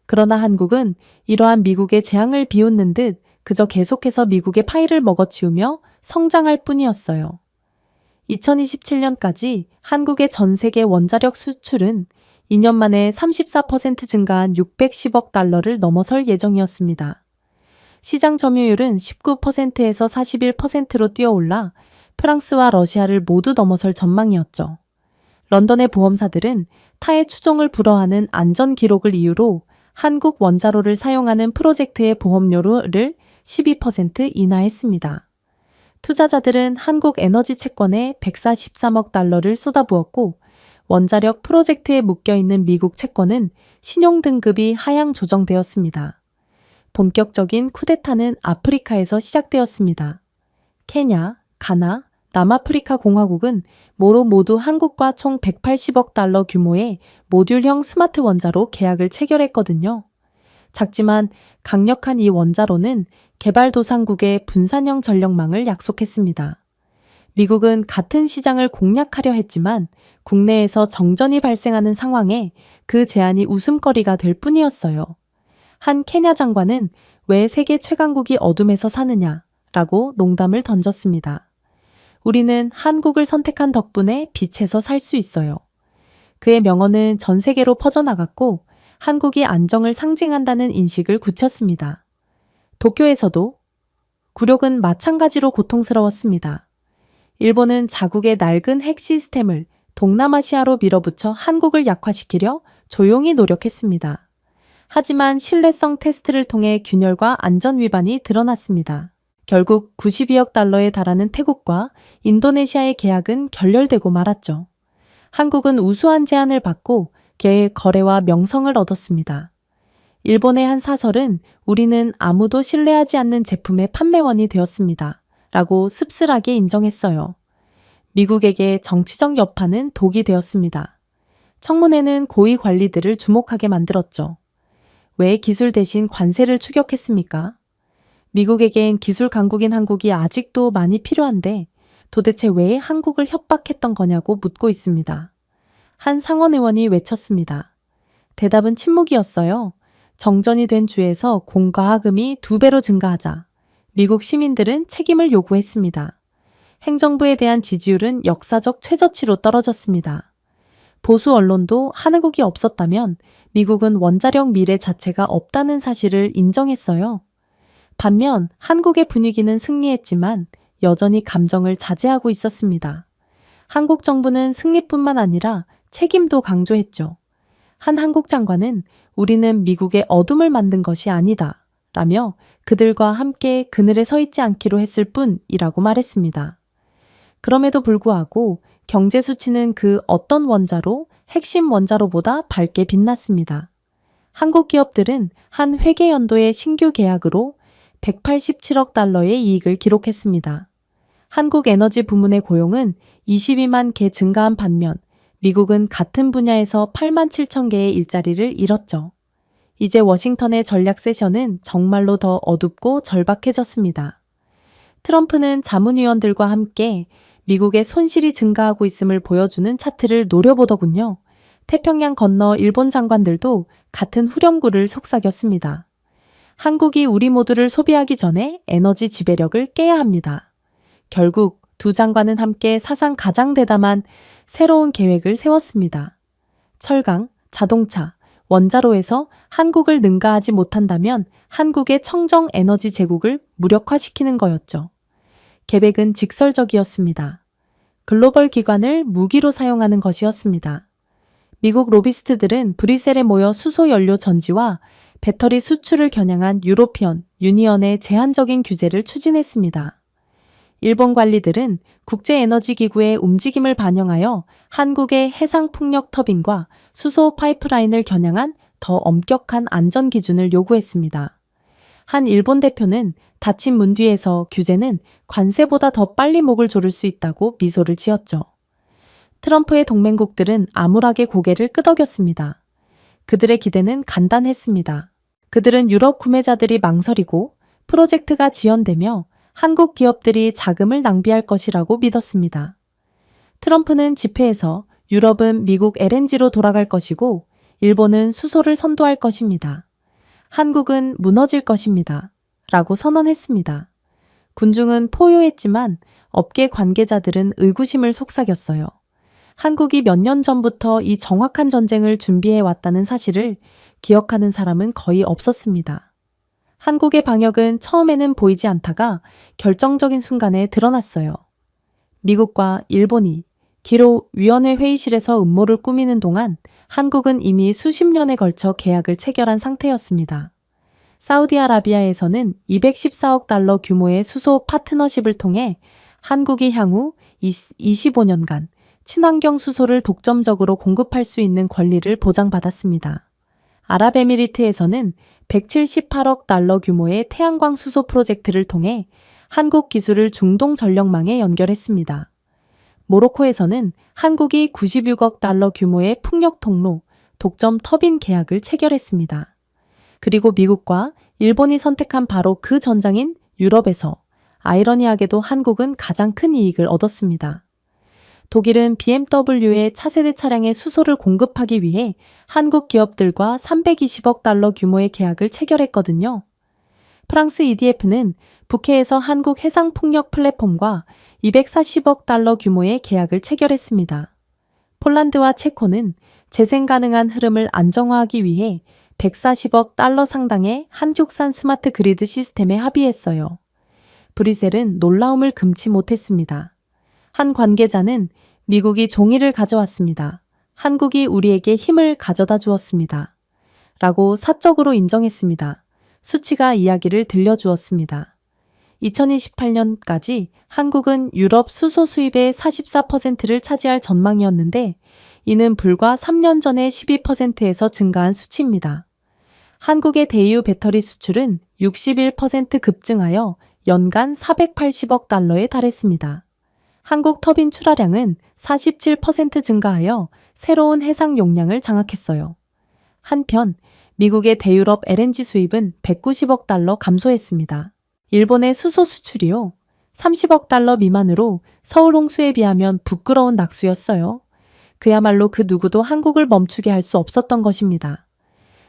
그러나 한국은 이러한 미국의 재앙을 비웃는 듯 그저 계속해서 미국의 파이를 먹어치우며 성장할 뿐이었어요. 2027년까지 한국의 전 세계 원자력 수출은 2년 만에 34% 증가한 610억 달러를 넘어설 예정이었습니다. 시장 점유율은 19%에서 41%로 뛰어올라 프랑스와 러시아를 모두 넘어설 전망이었죠. 런던의 보험사들은 타의 추종을 불허하는 안전 기록을 이유로 한국 원자로를 사용하는 프로젝트의 보험료를 12% 인하했습니다. 투자자들은 한국 에너지 채권에 143억 달러를 쏟아부었고 원자력 프로젝트에 묶여있는 미국 채권은 신용등급이 하향 조정되었습니다. 본격적인 쿠데타는 아프리카에서 시작되었습니다. 케냐, 가나, 남아프리카 공화국은 모두 한국과 총 180억 달러 규모의 모듈형 스마트 원자로 계약을 체결했거든요. 작지만 강력한 이 원자로는 개발도상국의 분산형 전력망을 약속했습니다. 미국은 같은 시장을 공략하려 했지만 국내에서 정전이 발생하는 상황에 그 제안이 웃음거리가 될 뿐이었어요. 한 케냐 장관은 왜 세계 최강국이 어둠에서 사느냐라고 농담을 던졌습니다. 우리는 한국을 선택한 덕분에 빛에서 살 수 있어요. 그의 명언은 전 세계로 퍼져나갔고 한국이 안정을 상징한다는 인식을 굳혔습니다. 도쿄에서도 굴욕은 마찬가지로 고통스러웠습니다. 일본은 자국의 낡은 핵 시스템을 동남아시아로 밀어붙여 한국을 약화시키려 조용히 노력했습니다. 하지만 신뢰성 테스트를 통해 균열과 안전 위반이 드러났습니다. 결국 92억 달러에 달하는 태국과 인도네시아의 계약은 결렬되고 말았죠. 한국은 우수한 제안을 받고 개의 거래와 명성을 얻었습니다. 일본의 한 사설은 우리는 아무도 신뢰하지 않는 제품의 판매원이 되었습니다. 라고 씁쓸하게 인정했어요. 미국에게 정치적 여파는 독이 되었습니다. 청문회는 고위 관리들을 주목하게 만들었죠. 왜 기술 대신 관세를 추격했습니까? 미국에겐 기술 강국인 한국이 아직도 많이 필요한데 도대체 왜 한국을 협박했던 거냐고 묻고 있습니다. 한 상원 의원이 외쳤습니다. 대답은 침묵이었어요. 정전이 된 주에서 공과 하금이 2배로 증가하자 미국 시민들은 책임을 요구했습니다. 행정부에 대한 지지율은 역사적 최저치로 떨어졌습니다. 보수 언론도 한국이 없었다면 미국은 원자력 미래 자체가 없다는 사실을 인정했어요. 반면 한국의 분위기는 승리했지만 여전히 감정을 자제하고 있었습니다. 한국 정부는 승리뿐만 아니라 책임도 강조했죠. 한 한국 장관은 우리는 미국의 어둠을 만든 것이 아니다. 라며 그들과 함께 그늘에 서 있지 않기로 했을 뿐이라고 말했습니다. 그럼에도 불구하고 경제 수치는 그 어떤 원자로, 핵심 원자로보다 밝게 빛났습니다. 한국 기업들은 한 회계 연도의 신규 계약으로 187억 달러의 이익을 기록했습니다. 한국 에너지 부문의 고용은 22만 개 증가한 반면 미국은 같은 분야에서 8만 7천 개의 일자리를 잃었죠. 이제 워싱턴의 전략 세션은 정말로 더 어둡고 절박해졌습니다. 트럼프는 자문위원들과 함께 미국의 손실이 증가하고 있음을 보여주는 차트를 노려보더군요. 태평양 건너 일본 장관들도 같은 후렴구를 속삭였습니다. 한국이 우리 모두를 소비하기 전에 에너지 지배력을 깨야 합니다. 결국 두 장관은 함께 사상 가장 대담한 새로운 계획을 세웠습니다. 철강, 자동차, 원자로에서 한국을 능가하지 못한다면 한국의 청정 에너지 제국을 무력화시키는 거였죠. 계획은 직설적이었습니다. 글로벌 기관을 무기로 사용하는 것이었습니다. 미국 로비스트들은 브뤼셀에 모여 수소 연료 전지와 배터리 수출을 겨냥한 유로피언 유니언의 제한적인 규제를 추진했습니다. 일본 관리들은 국제에너지기구의 움직임을 반영하여 한국의 해상풍력 터빈과 수소 파이프라인을 겨냥한 더 엄격한 안전 기준을 요구했습니다. 한 일본 대표는 닫힌 문 뒤에서 규제는 관세보다 더 빨리 목을 조를 수 있다고 미소를 지었죠. 트럼프의 동맹국들은 암울하게 고개를 끄덕였습니다. 그들의 기대는 간단했습니다. 그들은 유럽 구매자들이 망설이고 프로젝트가 지연되며 한국 기업들이 자금을 낭비할 것이라고 믿었습니다. 트럼프는 집회에서 유럽은 미국 LNG로 돌아갈 것이고 일본은 수소를 선도할 것입니다. 한국은 무너질 것입니다. 라고 선언했습니다. 군중은 포효했지만 업계 관계자들은 의구심을 속삭였어요. 한국이 몇 년 전부터 이 정확한 전쟁을 준비해 왔다는 사실을 기억하는 사람은 거의 없었습니다. 한국의 방역은 처음에는 보이지 않다가 결정적인 순간에 드러났어요. 미국과 일본이 기로위원회 회의실에서 음모를 꾸미는 동안 한국은 이미 수십 년에 걸쳐 계약을 체결한 상태였습니다. 사우디아라비아에서는 214억 달러 규모의 수소 파트너십을 통해 한국이 향후 25년간 친환경 수소를 독점적으로 공급할 수 있는 권리를 보장받았습니다. 아랍에미리트에서는 178억 달러 규모의 태양광 수소 프로젝트를 통해 한국 기술을 중동 전력망에 연결했습니다. 모로코에서는 한국이 96억 달러 규모의 풍력 통로, 독점 터빈 계약을 체결했습니다. 그리고 미국과 일본이 선택한 바로 그 전장인 유럽에서 아이러니하게도 한국은 가장 큰 이익을 얻었습니다. 독일은 BMW의 차세대 차량의 수소를 공급하기 위해 한국 기업들과 320억 달러 규모의 계약을 체결했거든요. 프랑스 EDF는 북해에서 한국 해상풍력 플랫폼과 240억 달러 규모의 계약을 체결했습니다. 폴란드와 체코는 재생 가능한 흐름을 안정화하기 위해 140억 달러 상당의 한국산 스마트 그리드 시스템에 합의했어요. 브뤼셀은 놀라움을 금치 못했습니다. 한 관계자는 미국이 종이를 가져왔습니다. 한국이 우리에게 힘을 가져다 주었습니다. 라고 사적으로 인정했습니다. 수치가 이야기를 들려주었습니다. 2028년까지 한국은 유럽 수소 수입의 44%를 차지할 전망이었는데 이는 불과 3년 전의 12%에서 증가한 수치입니다. 한국의 대유 배터리 수출은 61% 급증하여 연간 480억 달러에 달했습니다. 한국 터빈 출하량은 47% 증가하여 새로운 해상 용량을 장악했어요. 한편 미국의 대유럽 LNG 수입은 190억 달러 감소했습니다. 일본의 수소 수출이요. 30억 달러 미만으로 서울 홍수에 비하면 부끄러운 낙수였어요. 그야말로 그 누구도 한국을 멈추게 할 수 없었던 것입니다.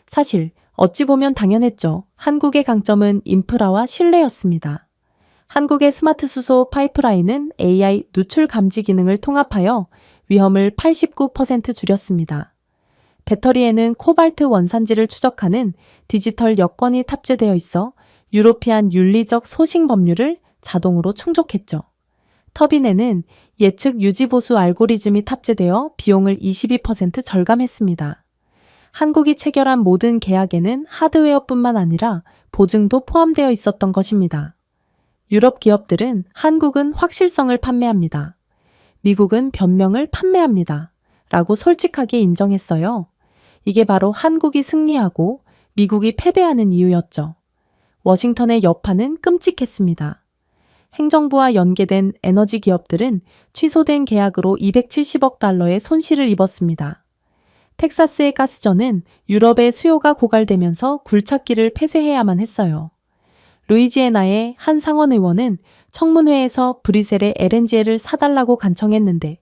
사실 어찌 보면 당연했죠. 한국의 강점은 인프라와 신뢰였습니다. 한국의 스마트 수소 파이프라인은 AI 누출 감지 기능을 통합하여 위험을 89% 줄였습니다. 배터리에는 코발트 원산지를 추적하는 디지털 여권이 탑재되어 있어 유로피안 윤리적 소싱 법률을 자동으로 충족했죠. 터빈에는 예측 유지보수 알고리즘이 탑재되어 비용을 22% 절감했습니다. 한국이 체결한 모든 계약에는 하드웨어뿐만 아니라 보증도 포함되어 있었던 것입니다. 유럽 기업들은 한국은 확실성을 판매합니다. 미국은 변명을 판매합니다. 라고 솔직하게 인정했어요. 이게 바로 한국이 승리하고 미국이 패배하는 이유였죠. 워싱턴의 여파는 끔찍했습니다. 행정부와 연계된 에너지 기업들은 취소된 계약으로 270억 달러의 손실을 입었습니다. 텍사스의 가스전은 유럽의 수요가 고갈되면서 굴착기를 폐쇄해야만 했어요. 루이지애나의 한 상원 의원은 청문회에서 브뤼셀에 LNG를 사달라고 간청했는데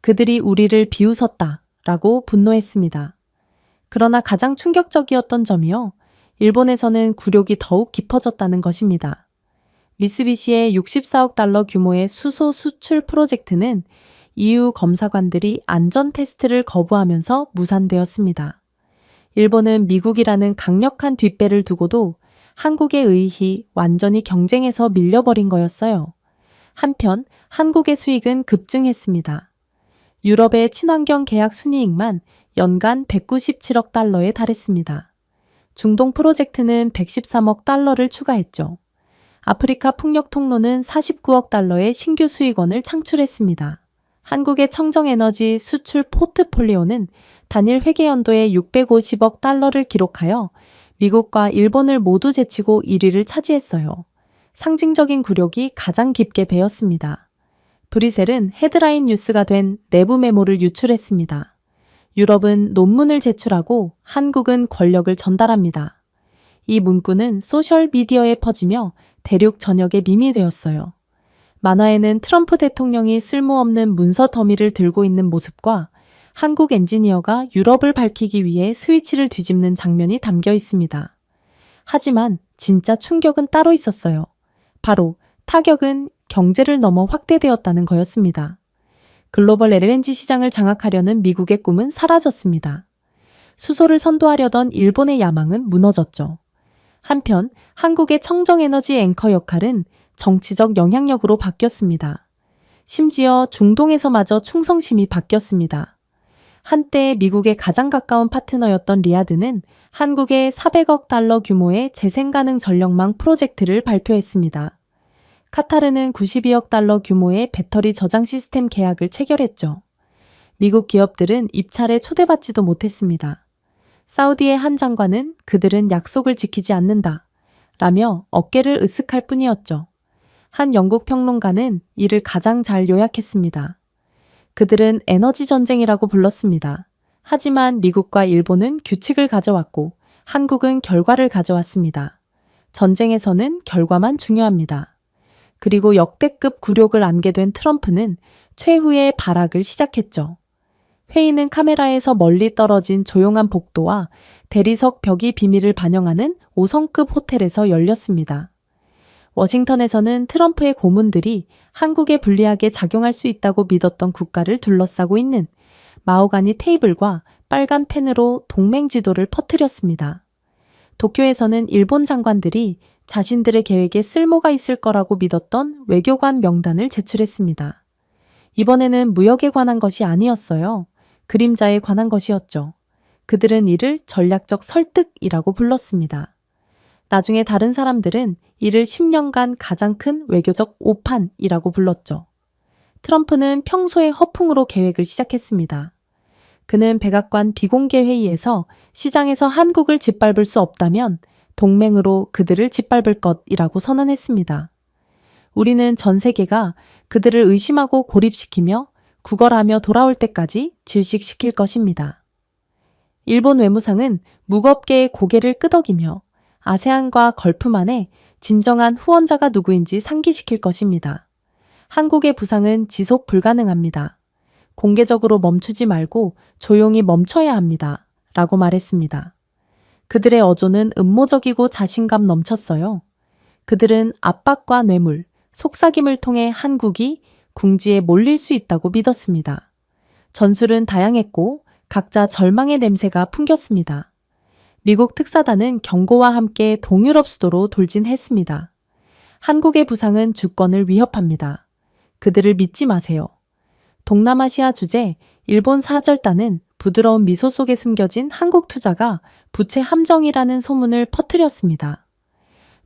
그들이 우리를 비웃었다 라고 분노했습니다. 그러나 가장 충격적이었던 점이요. 일본에서는 굴욕이 더욱 깊어졌다는 것입니다. 미쓰비시의 64억 달러 규모의 수소 수출 프로젝트는 EU 검사관들이 안전 테스트를 거부하면서 무산되었습니다. 일본은 미국이라는 강력한 뒷배를 두고도 한국의 의희 완전히 경쟁에서 밀려버린 거였어요. 한편 한국의 수익은 급증했습니다. 유럽의 친환경 계약 순이익만 연간 197억 달러에 달했습니다. 중동 프로젝트는 113억 달러를 추가했죠. 아프리카 풍력 통로는 49억 달러의 신규 수익원을 창출했습니다. 한국의 청정에너지 수출 포트폴리오는 단일 회계연도에 650억 달러를 기록하여 미국과 일본을 모두 제치고 1위를 차지했어요. 상징적인 굴욕이 가장 깊게 배었습니다. 브뤼셀은 헤드라인 뉴스가 된 내부 메모를 유출했습니다. 유럽은 논문을 제출하고 한국은 권력을 전달합니다. 이 문구는 소셜미디어에 퍼지며 대륙 전역에 밈이 되었어요. 만화에는 트럼프 대통령이 쓸모없는 문서 더미를 들고 있는 모습과 한국 엔지니어가 유럽을 밝히기 위해 스위치를 뒤집는 장면이 담겨 있습니다. 하지만 진짜 충격은 따로 있었어요. 바로 타격은 경제를 넘어 확대되었다는 거였습니다. 글로벌 LNG 시장을 장악하려는 미국의 꿈은 사라졌습니다. 수소를 선도하려던 일본의 야망은 무너졌죠. 한편 한국의 청정에너지 앵커 역할은 정치적 영향력으로 바뀌었습니다. 심지어 중동에서마저 충성심이 바뀌었습니다. 한때 미국의 가장 가까운 파트너였던 리아드는 한국에 400억 달러 규모의 재생가능 전력망 프로젝트를 발표했습니다. 카타르는 92억 달러 규모의 배터리 저장 시스템 계약을 체결했죠. 미국 기업들은 입찰에 초대받지도 못했습니다. 사우디의 한 장관은 그들은 약속을 지키지 않는다 라며 어깨를 으쓱할 뿐이었죠. 한 영국 평론가는 이를 가장 잘 요약했습니다. 그들은 에너지 전쟁이라고 불렀습니다. 하지만 미국과 일본은 규칙을 가져왔고 한국은 결과를 가져왔습니다. 전쟁에서는 결과만 중요합니다. 그리고 역대급 굴욕을 안게 된 트럼프는 최후의 발악을 시작했죠. 회의는 카메라에서 멀리 떨어진 조용한 복도와 대리석 벽이 비밀을 반영하는 5성급 호텔에서 열렸습니다. 워싱턴에서는 트럼프의 고문들이 한국에 불리하게 작용할 수 있다고 믿었던 국가를 둘러싸고 있는 마호가니 테이블과 빨간 펜으로 동맹 지도를 퍼뜨렸습니다. 도쿄에서는 일본 장관들이 자신들의 계획에 쓸모가 있을 거라고 믿었던 외교관 명단을 제출했습니다. 이번에는 무역에 관한 것이 아니었어요. 그림자에 관한 것이었죠. 그들은 이를 전략적 설득이라고 불렀습니다. 나중에 다른 사람들은 이를 10년간 가장 큰 외교적 오판이라고 불렀죠. 트럼프는 평소의 허풍으로 계획을 시작했습니다. 그는 백악관 비공개 회의에서 시장에서 한국을 짓밟을 수 없다면 동맹으로 그들을 짓밟을 것이라고 선언했습니다. 우리는 전 세계가 그들을 의심하고 고립시키며 구걸하며 돌아올 때까지 질식시킬 것입니다. 일본 외무상은 무겁게 고개를 끄덕이며 아세안과 걸프만의 진정한 후원자가 누구인지 상기시킬 것입니다. 한국의 부상은 지속 불가능합니다. 공개적으로 멈추지 말고 조용히 멈춰야 합니다. 라고 말했습니다. 그들의 어조는 음모적이고 자신감 넘쳤어요. 그들은 압박과 뇌물, 속삭임을 통해 한국이 궁지에 몰릴 수 있다고 믿었습니다. 전술은 다양했고 각자 절망의 냄새가 풍겼습니다. 미국 특사단은 경고와 함께 동유럽 수도로 돌진했습니다. 한국의 부상은 주권을 위협합니다. 그들을 믿지 마세요. 동남아시아 주재 일본 사절단은 부드러운 미소 속에 숨겨진 한국 투자가 부채 함정이라는 소문을 퍼뜨렸습니다.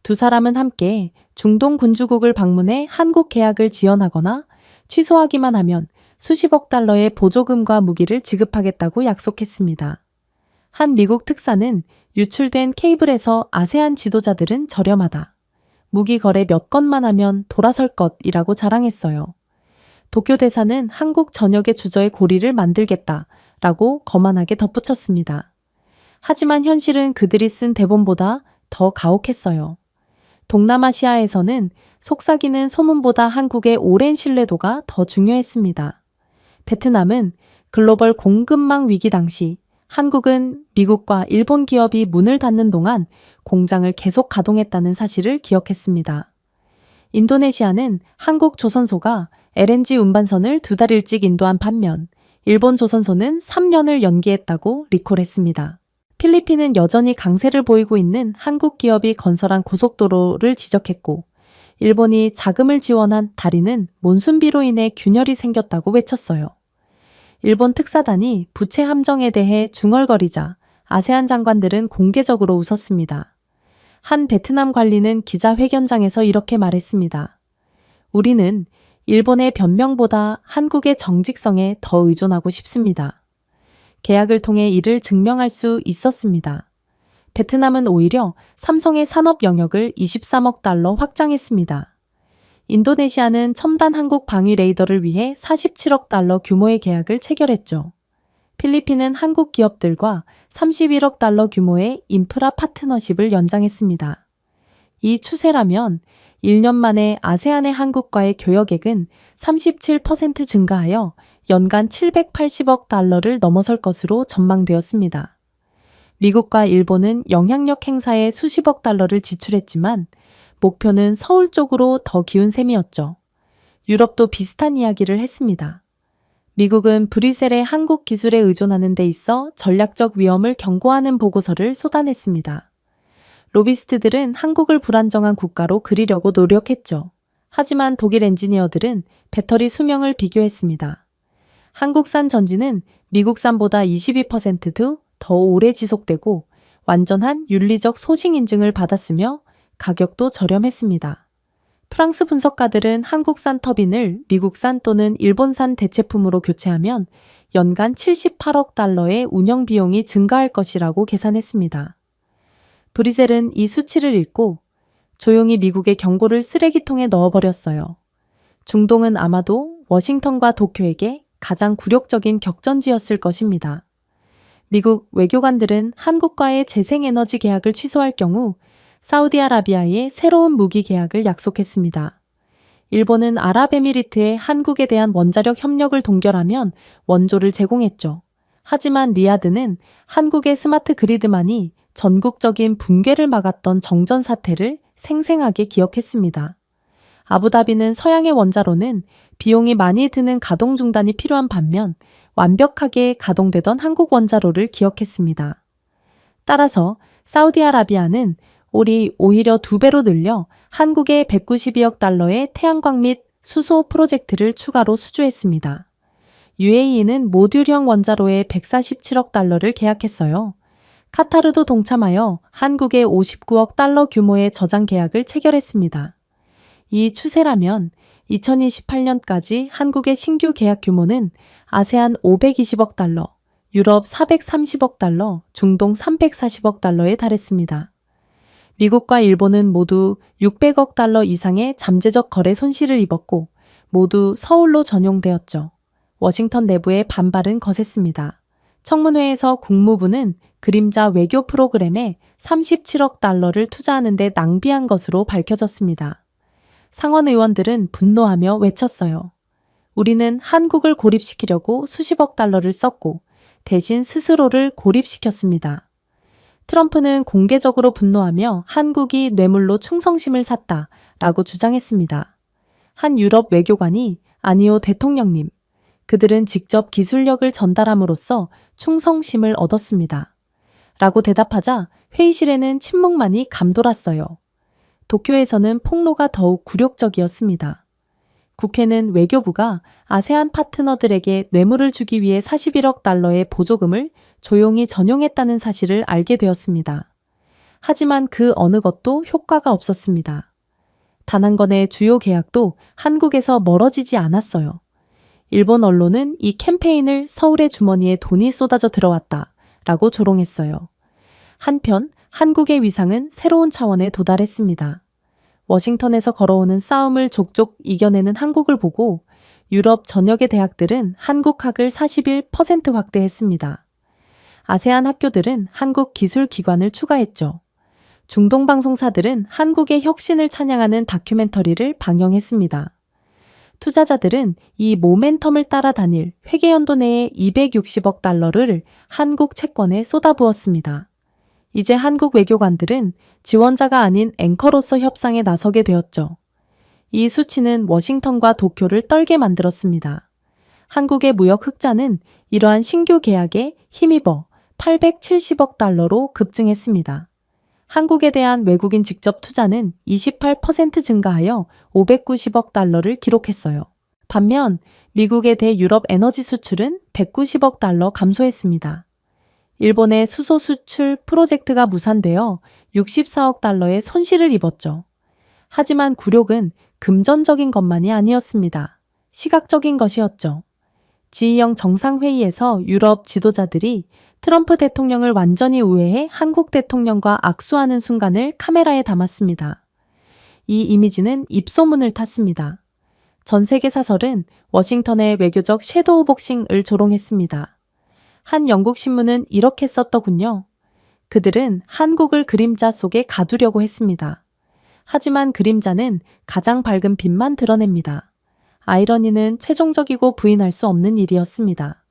두 사람은 함께 중동 군주국을 방문해 한국 계약을 지연하거나 취소하기만 하면 수십억 달러의 보조금과 무기를 지급하겠다고 약속했습니다. 한 미국 특사는 유출된 케이블에서 아세안 지도자들은 저렴하다. 무기 거래 몇 건만 하면 돌아설 것이라고 자랑했어요. 도쿄 대사는 한국 전역의 주저의 고리를 만들겠다라고 거만하게 덧붙였습니다. 하지만 현실은 그들이 쓴 대본보다 더 가혹했어요. 동남아시아에서는 속삭이는 소문보다 한국의 오랜 신뢰도가 더 중요했습니다. 베트남은 글로벌 공급망 위기 당시 한국은 미국과 일본 기업이 문을 닫는 동안 공장을 계속 가동했다는 사실을 기억했습니다. 인도네시아는 한국 조선소가 LNG 운반선을 2달 일찍 인도한 반면 일본 조선소는 3년을 연기했다고 리콜했습니다. 필리핀은 여전히 강세를 보이고 있는 한국 기업이 건설한 고속도로를 지적했고 일본이 자금을 지원한 다리는 몬순비로 인해 균열이 생겼다고 외쳤어요. 일본 특사단이 부채 함정에 대해 중얼거리자 아세안 장관들은 공개적으로 웃었습니다. 한 베트남 관리는 기자회견장에서 이렇게 말했습니다. 우리는 일본의 변명보다 한국의 정직성에 더 의존하고 싶습니다. 계약을 통해 이를 증명할 수 있었습니다. 베트남은 오히려 삼성의 산업 영역을 23억 달러 확장했습니다. 인도네시아는 첨단 한국 방위 레이더를 위해 47억 달러 규모의 계약을 체결했죠. 필리핀은 한국 기업들과 31억 달러 규모의 인프라 파트너십을 연장했습니다. 이 추세라면 1년 만에 아세안의 한국과의 교역액은 37% 증가하여 연간 780억 달러를 넘어설 것으로 전망되었습니다. 미국과 일본은 영향력 행사에 수십억 달러를 지출했지만 목표는 서울 쪽으로 더 기운 셈이었죠. 유럽도 비슷한 이야기를 했습니다. 미국은 브뤼셀의 한국 기술에 의존하는 데 있어 전략적 위험을 경고하는 보고서를 쏟아냈습니다. 로비스트들은 한국을 불안정한 국가로 그리려고 노력했죠. 하지만 독일 엔지니어들은 배터리 수명을 비교했습니다. 한국산 전지는 미국산보다 22%도 더 오래 지속되고 완전한 윤리적 소싱 인증을 받았으며 가격도 저렴했습니다. 프랑스 분석가들은 한국산 터빈을 미국산 또는 일본산 대체품으로 교체하면 연간 78억 달러의 운영 비용이 증가할 것이라고 계산했습니다. 브뤼셀은 이 수치를 읽고 조용히 미국의 경고를 쓰레기통에 넣어버렸어요. 중동은 아마도 워싱턴과 도쿄에게 가장 굴욕적인 격전지였을 것입니다. 미국 외교관들은 한국과의 재생에너지 계약을 취소할 경우 사우디아라비아의 새로운 무기 계약을 약속했습니다. 일본은 아랍에미리트에 한국에 대한 원자력 협력을 동결하면 원조를 제공했죠. 하지만 리야드는 한국의 스마트 그리드만이 전국적인 붕괴를 막았던 정전 사태를 생생하게 기억했습니다. 아부다비는 서양의 원자로는 비용이 많이 드는 가동 중단이 필요한 반면 완벽하게 가동되던 한국 원자로를 기억했습니다. 따라서 사우디아라비아는 올해 오히려 2배로 늘려 한국에 192억 달러의 태양광 및 수소 프로젝트를 추가로 수주했습니다. UAE는 모듈형 원자로에 147억 달러를 계약했어요. 카타르도 동참하여 한국에 59억 달러 규모의 저장 계약을 체결했습니다. 이 추세라면 2028년까지 한국의 신규 계약 규모는 아세안 520억 달러, 유럽 430억 달러, 중동 340억 달러에 달했습니다. 미국과 일본은 모두 600억 달러 이상의 잠재적 거래 손실을 입었고 모두 서울로 전용되었죠. 워싱턴 내부의 반발은 거셌습니다. 청문회에서 국무부는 그림자 외교 프로그램에 37억 달러를 투자하는 데 낭비한 것으로 밝혀졌습니다. 상원 의원들은 분노하며 외쳤어요. 우리는 한국을 고립시키려고 수십억 달러를 썼고 대신 스스로를 고립시켰습니다. 트럼프는 공개적으로 분노하며 한국이 뇌물로 충성심을 샀다라고 주장했습니다. 한 유럽 외교관이 아니요 대통령님, 그들은 직접 기술력을 전달함으로써 충성심을 얻었습니다. 라고 대답하자 회의실에는 침묵만이 감돌았어요. 도쿄에서는 폭로가 더욱 굴욕적이었습니다. 국회는 외교부가 아세안 파트너들에게 뇌물을 주기 위해 41억 달러의 보조금을 조용히 전용했다는 사실을 알게 되었습니다. 하지만 그 어느 것도 효과가 없었습니다. 단 한 건의 주요 계약도 한국에서 멀어지지 않았어요. 일본 언론은 이 캠페인을 서울의 주머니에 돈이 쏟아져 들어왔다 라고 조롱했어요. 한편 한국의 위상은 새로운 차원에 도달했습니다. 워싱턴에서 걸어오는 싸움을 족족 이겨내는 한국을 보고 유럽 전역의 대학들은 한국학을 41% 확대했습니다. 아세안 학교들은 한국 기술기관을 추가했죠. 중동 방송사들은 한국의 혁신을 찬양하는 다큐멘터리를 방영했습니다. 투자자들은 이 모멘텀을 따라다닐 회계연도 내에 260억 달러를 한국 채권에 쏟아부었습니다. 이제 한국 외교관들은 지원자가 아닌 앵커로서 협상에 나서게 되었죠. 이 수치는 워싱턴과 도쿄를 떨게 만들었습니다. 한국의 무역 흑자는 이러한 신규 계약에 힘입어 870억 달러로 급증했습니다. 한국에 대한 외국인 직접 투자는 28% 증가하여 590억 달러를 기록했어요. 반면 미국의 대유럽 에너지 수출은 190억 달러 감소했습니다. 일본의 수소 수출 프로젝트가 무산되어 64억 달러의 손실을 입었죠. 하지만 굴욕은 금전적인 것만이 아니었습니다. 시각적인 것이었죠. G20 정상회의에서 유럽 지도자들이 트럼프 대통령을 완전히 우회해 한국 대통령과 악수하는 순간을 카메라에 담았습니다. 이 이미지는 입소문을 탔습니다. 전 세계 사설은 워싱턴의 외교적 섀도우 복싱을 조롱했습니다. 한 영국 신문은 이렇게 썼더군요. 그들은 한국을 그림자 속에 가두려고 했습니다. 하지만 그림자는 가장 밝은 빛만 드러냅니다. 아이러니는 최종적이고 부인할 수 없는 일이었습니다.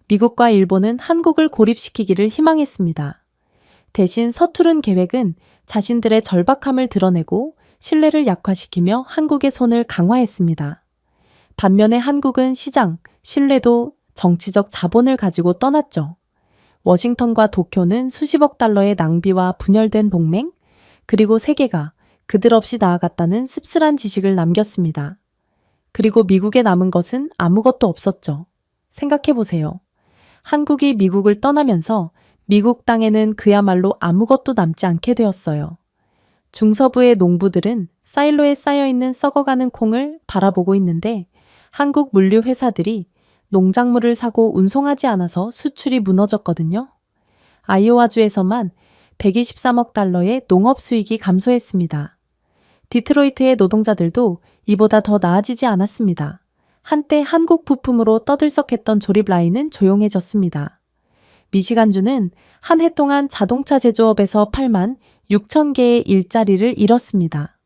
미국과 일본은 한국을 고립시키기를 희망했습니다. 대신 서투른 계획은 자신들의 절박함을 드러내고 신뢰를 약화시키며 한국의 손을 강화했습니다. 반면에 한국은 시장, 신뢰도, 정치적 자본을 가지고 떠났죠. 워싱턴과 도쿄는 수십억 달러의 낭비와 분열된 동맹, 그리고 세계가 그들 없이 나아갔다는 씁쓸한 지식을 남겼습니다. 그리고 미국에 남은 것은 아무것도 없었죠. 생각해보세요. 한국이 미국을 떠나면서 미국 땅에는 그야말로 아무것도 남지 않게 되었어요. 중서부의 농부들은 사일로에 쌓여있는 썩어가는 콩을 바라보고 있는데 한국 물류 회사들이 농작물을 사고 운송하지 않아서 수출이 무너졌거든요. 아이오와주에서만 123억 달러의 농업 수익이 감소했습니다. 디트로이트의 노동자들도 이보다 더 나아지지 않았습니다. 한때 한국 부품으로 떠들썩했던 조립 라인은 조용해졌습니다. 미시간주는 한 해 동안 자동차 제조업에서 8만 6천 개의 일자리를 잃었습니다.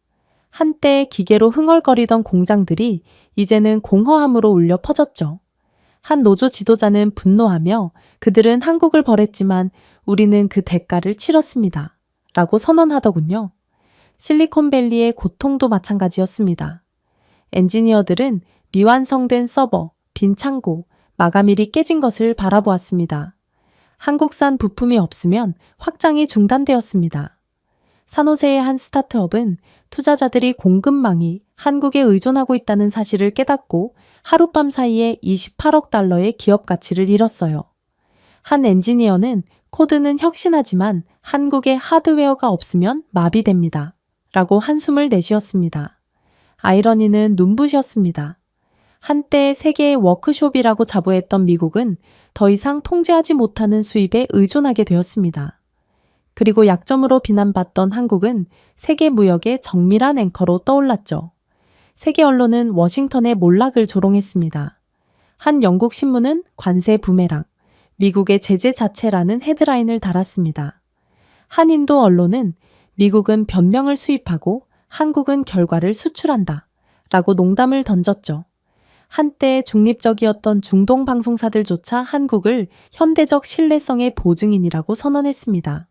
한때 기계로 흥얼거리던 공장들이 이제는 공허함으로 울려 퍼졌죠. 한 노조 지도자는 분노하며 그들은 한국을 버렸지만 우리는 그 대가를 치렀습니다. 라고 선언하더군요. 실리콘밸리의 고통도 마찬가지였습니다. 엔지니어들은 미완성된 서버, 빈 창고, 마감일이 깨진 것을 바라보았습니다. 한국산 부품이 없으면 확장이 중단되었습니다. 산호세의 한 스타트업은 투자자들이 공급망이 한국에 의존하고 있다는 사실을 깨닫고 하룻밤 사이에 28억 달러의 기업 가치를 잃었어요. 한 엔지니어는 코드는 혁신하지만 한국에 하드웨어가 없으면 마비됩니다. 라고 한숨을 내쉬었습니다. 아이러니는 눈부셨습니다. 한때 세계의 워크숍이라고 자부했던 미국은 더 이상 통제하지 못하는 수입에 의존하게 되었습니다. 그리고 약점으로 비난받던 한국은 세계 무역의 정밀한 앵커로 떠올랐죠. 세계 언론은 워싱턴의 몰락을 조롱했습니다. 한 영국 신문은 관세 부메랑, 미국의 제재 자체라는 헤드라인을 달았습니다. 한 인도 언론은 미국은 변명을 수입하고 한국은 결과를 수출한다 라고 농담을 던졌죠. 한때 중립적이었던 중동 방송사들조차 한국을 현대적 신뢰성의 보증인이라고 선언했습니다.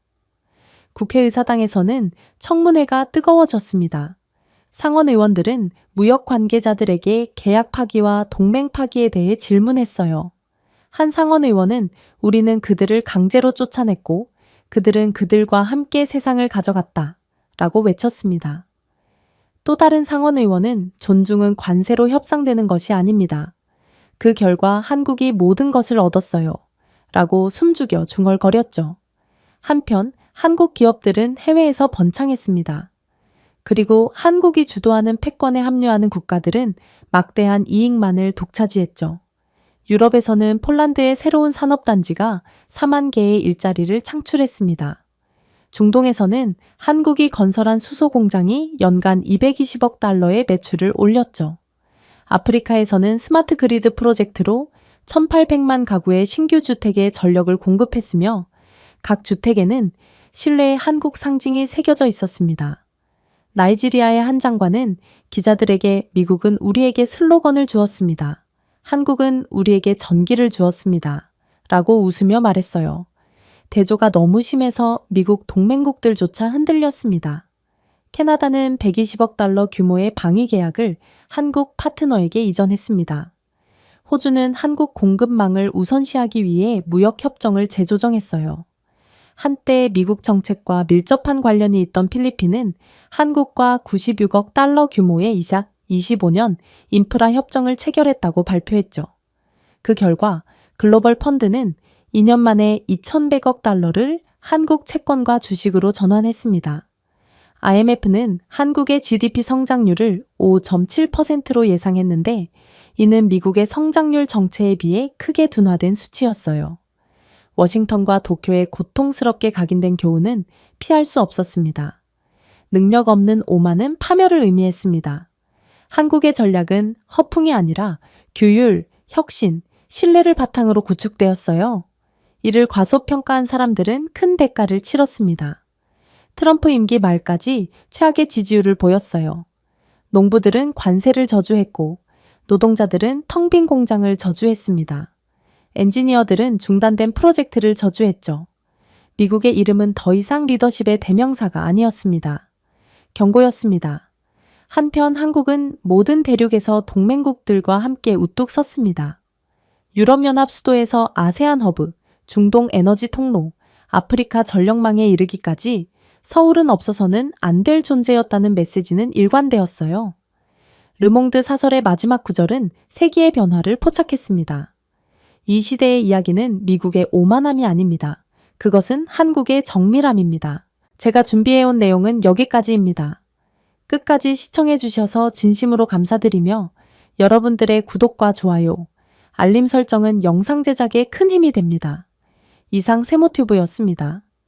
국회의사당에서는 청문회가 뜨거워졌습니다. 상원 의원들은 무역 관계자들에게 계약 파기와 동맹 파기에 대해 질문했어요. 한 상원 의원은 우리는 그들을 강제로 쫓아냈고 그들은 그들과 함께 세상을 가져갔다 라고 외쳤습니다. 또 다른 상원 의원은 존중은 관세로 협상되는 것이 아닙니다. 그 결과 한국이 모든 것을 얻었어요. 라고 숨죽여 중얼거렸죠. 한편 한국 기업들은 해외에서 번창했습니다. 그리고 한국이 주도하는 패권에 합류하는 국가들은 막대한 이익만을 독차지했죠. 유럽에서는 폴란드의 새로운 산업단지가 4만 개의 일자리를 창출했습니다. 중동에서는 한국이 건설한 수소 공장이 연간 220억 달러의 매출을 올렸죠. 아프리카에서는 스마트 그리드 프로젝트로 1,800만 가구의 신규 주택에 전력을 공급했으며 각 주택에는 실내에 한국 상징이 새겨져 있었습니다. 나이지리아의 한 장관은 기자들에게 미국은 우리에게 슬로건을 주었습니다. 한국은 우리에게 전기를 주었습니다. 라고 웃으며 말했어요. 대조가 너무 심해서 미국 동맹국들조차 흔들렸습니다. 캐나다는 120억 달러 규모의 방위 계약을 한국 파트너에게 이전했습니다. 호주는 한국 공급망을 우선시하기 위해 무역협정을 재조정했어요. 한때 미국 정책과 밀접한 관련이 있던 필리핀은 한국과 96억 달러 규모의 이자 25년 인프라 협정을 체결했다고 발표했죠. 그 결과 글로벌 펀드는 2년 만에 2,100억 달러를 한국 채권과 주식으로 전환했습니다. IMF는 한국의 GDP 성장률을 5.7%로 예상했는데 이는 미국의 성장률 정체에 비해 크게 둔화된 수치였어요. 워싱턴과 도쿄에 고통스럽게 각인된 교훈은 피할 수 없었습니다. 능력 없는 오만은 파멸을 의미했습니다. 한국의 전략은 허풍이 아니라 규율, 혁신, 신뢰를 바탕으로 구축되었어요. 이를 과소평가한 사람들은 큰 대가를 치렀습니다. 트럼프 임기 말까지 최악의 지지율을 보였어요. 농부들은 관세를 저주했고 노동자들은 텅 빈 공장을 저주했습니다. 엔지니어들은 중단된 프로젝트를 저주했죠. 미국의 이름은 더 이상 리더십의 대명사가 아니었습니다. 경고였습니다. 한편 한국은 모든 대륙에서 동맹국들과 함께 우뚝 섰습니다. 유럽연합 수도에서 아세안 허브, 중동 에너지 통로, 아프리카 전력망에 이르기까지 서울은 없어서는 안 될 존재였다는 메시지는 일관되었어요. 르몽드 사설의 마지막 구절은 세기의 변화를 포착했습니다. 이 시대의 이야기는 미국의 오만함이 아닙니다. 그것은 한국의 정밀함입니다. 제가 준비해온 내용은 여기까지입니다. 끝까지 시청해주셔서 진심으로 감사드리며 여러분들의 구독과 좋아요, 알림 설정은 영상 제작에 큰 힘이 됩니다. 이상 세모튜브였습니다.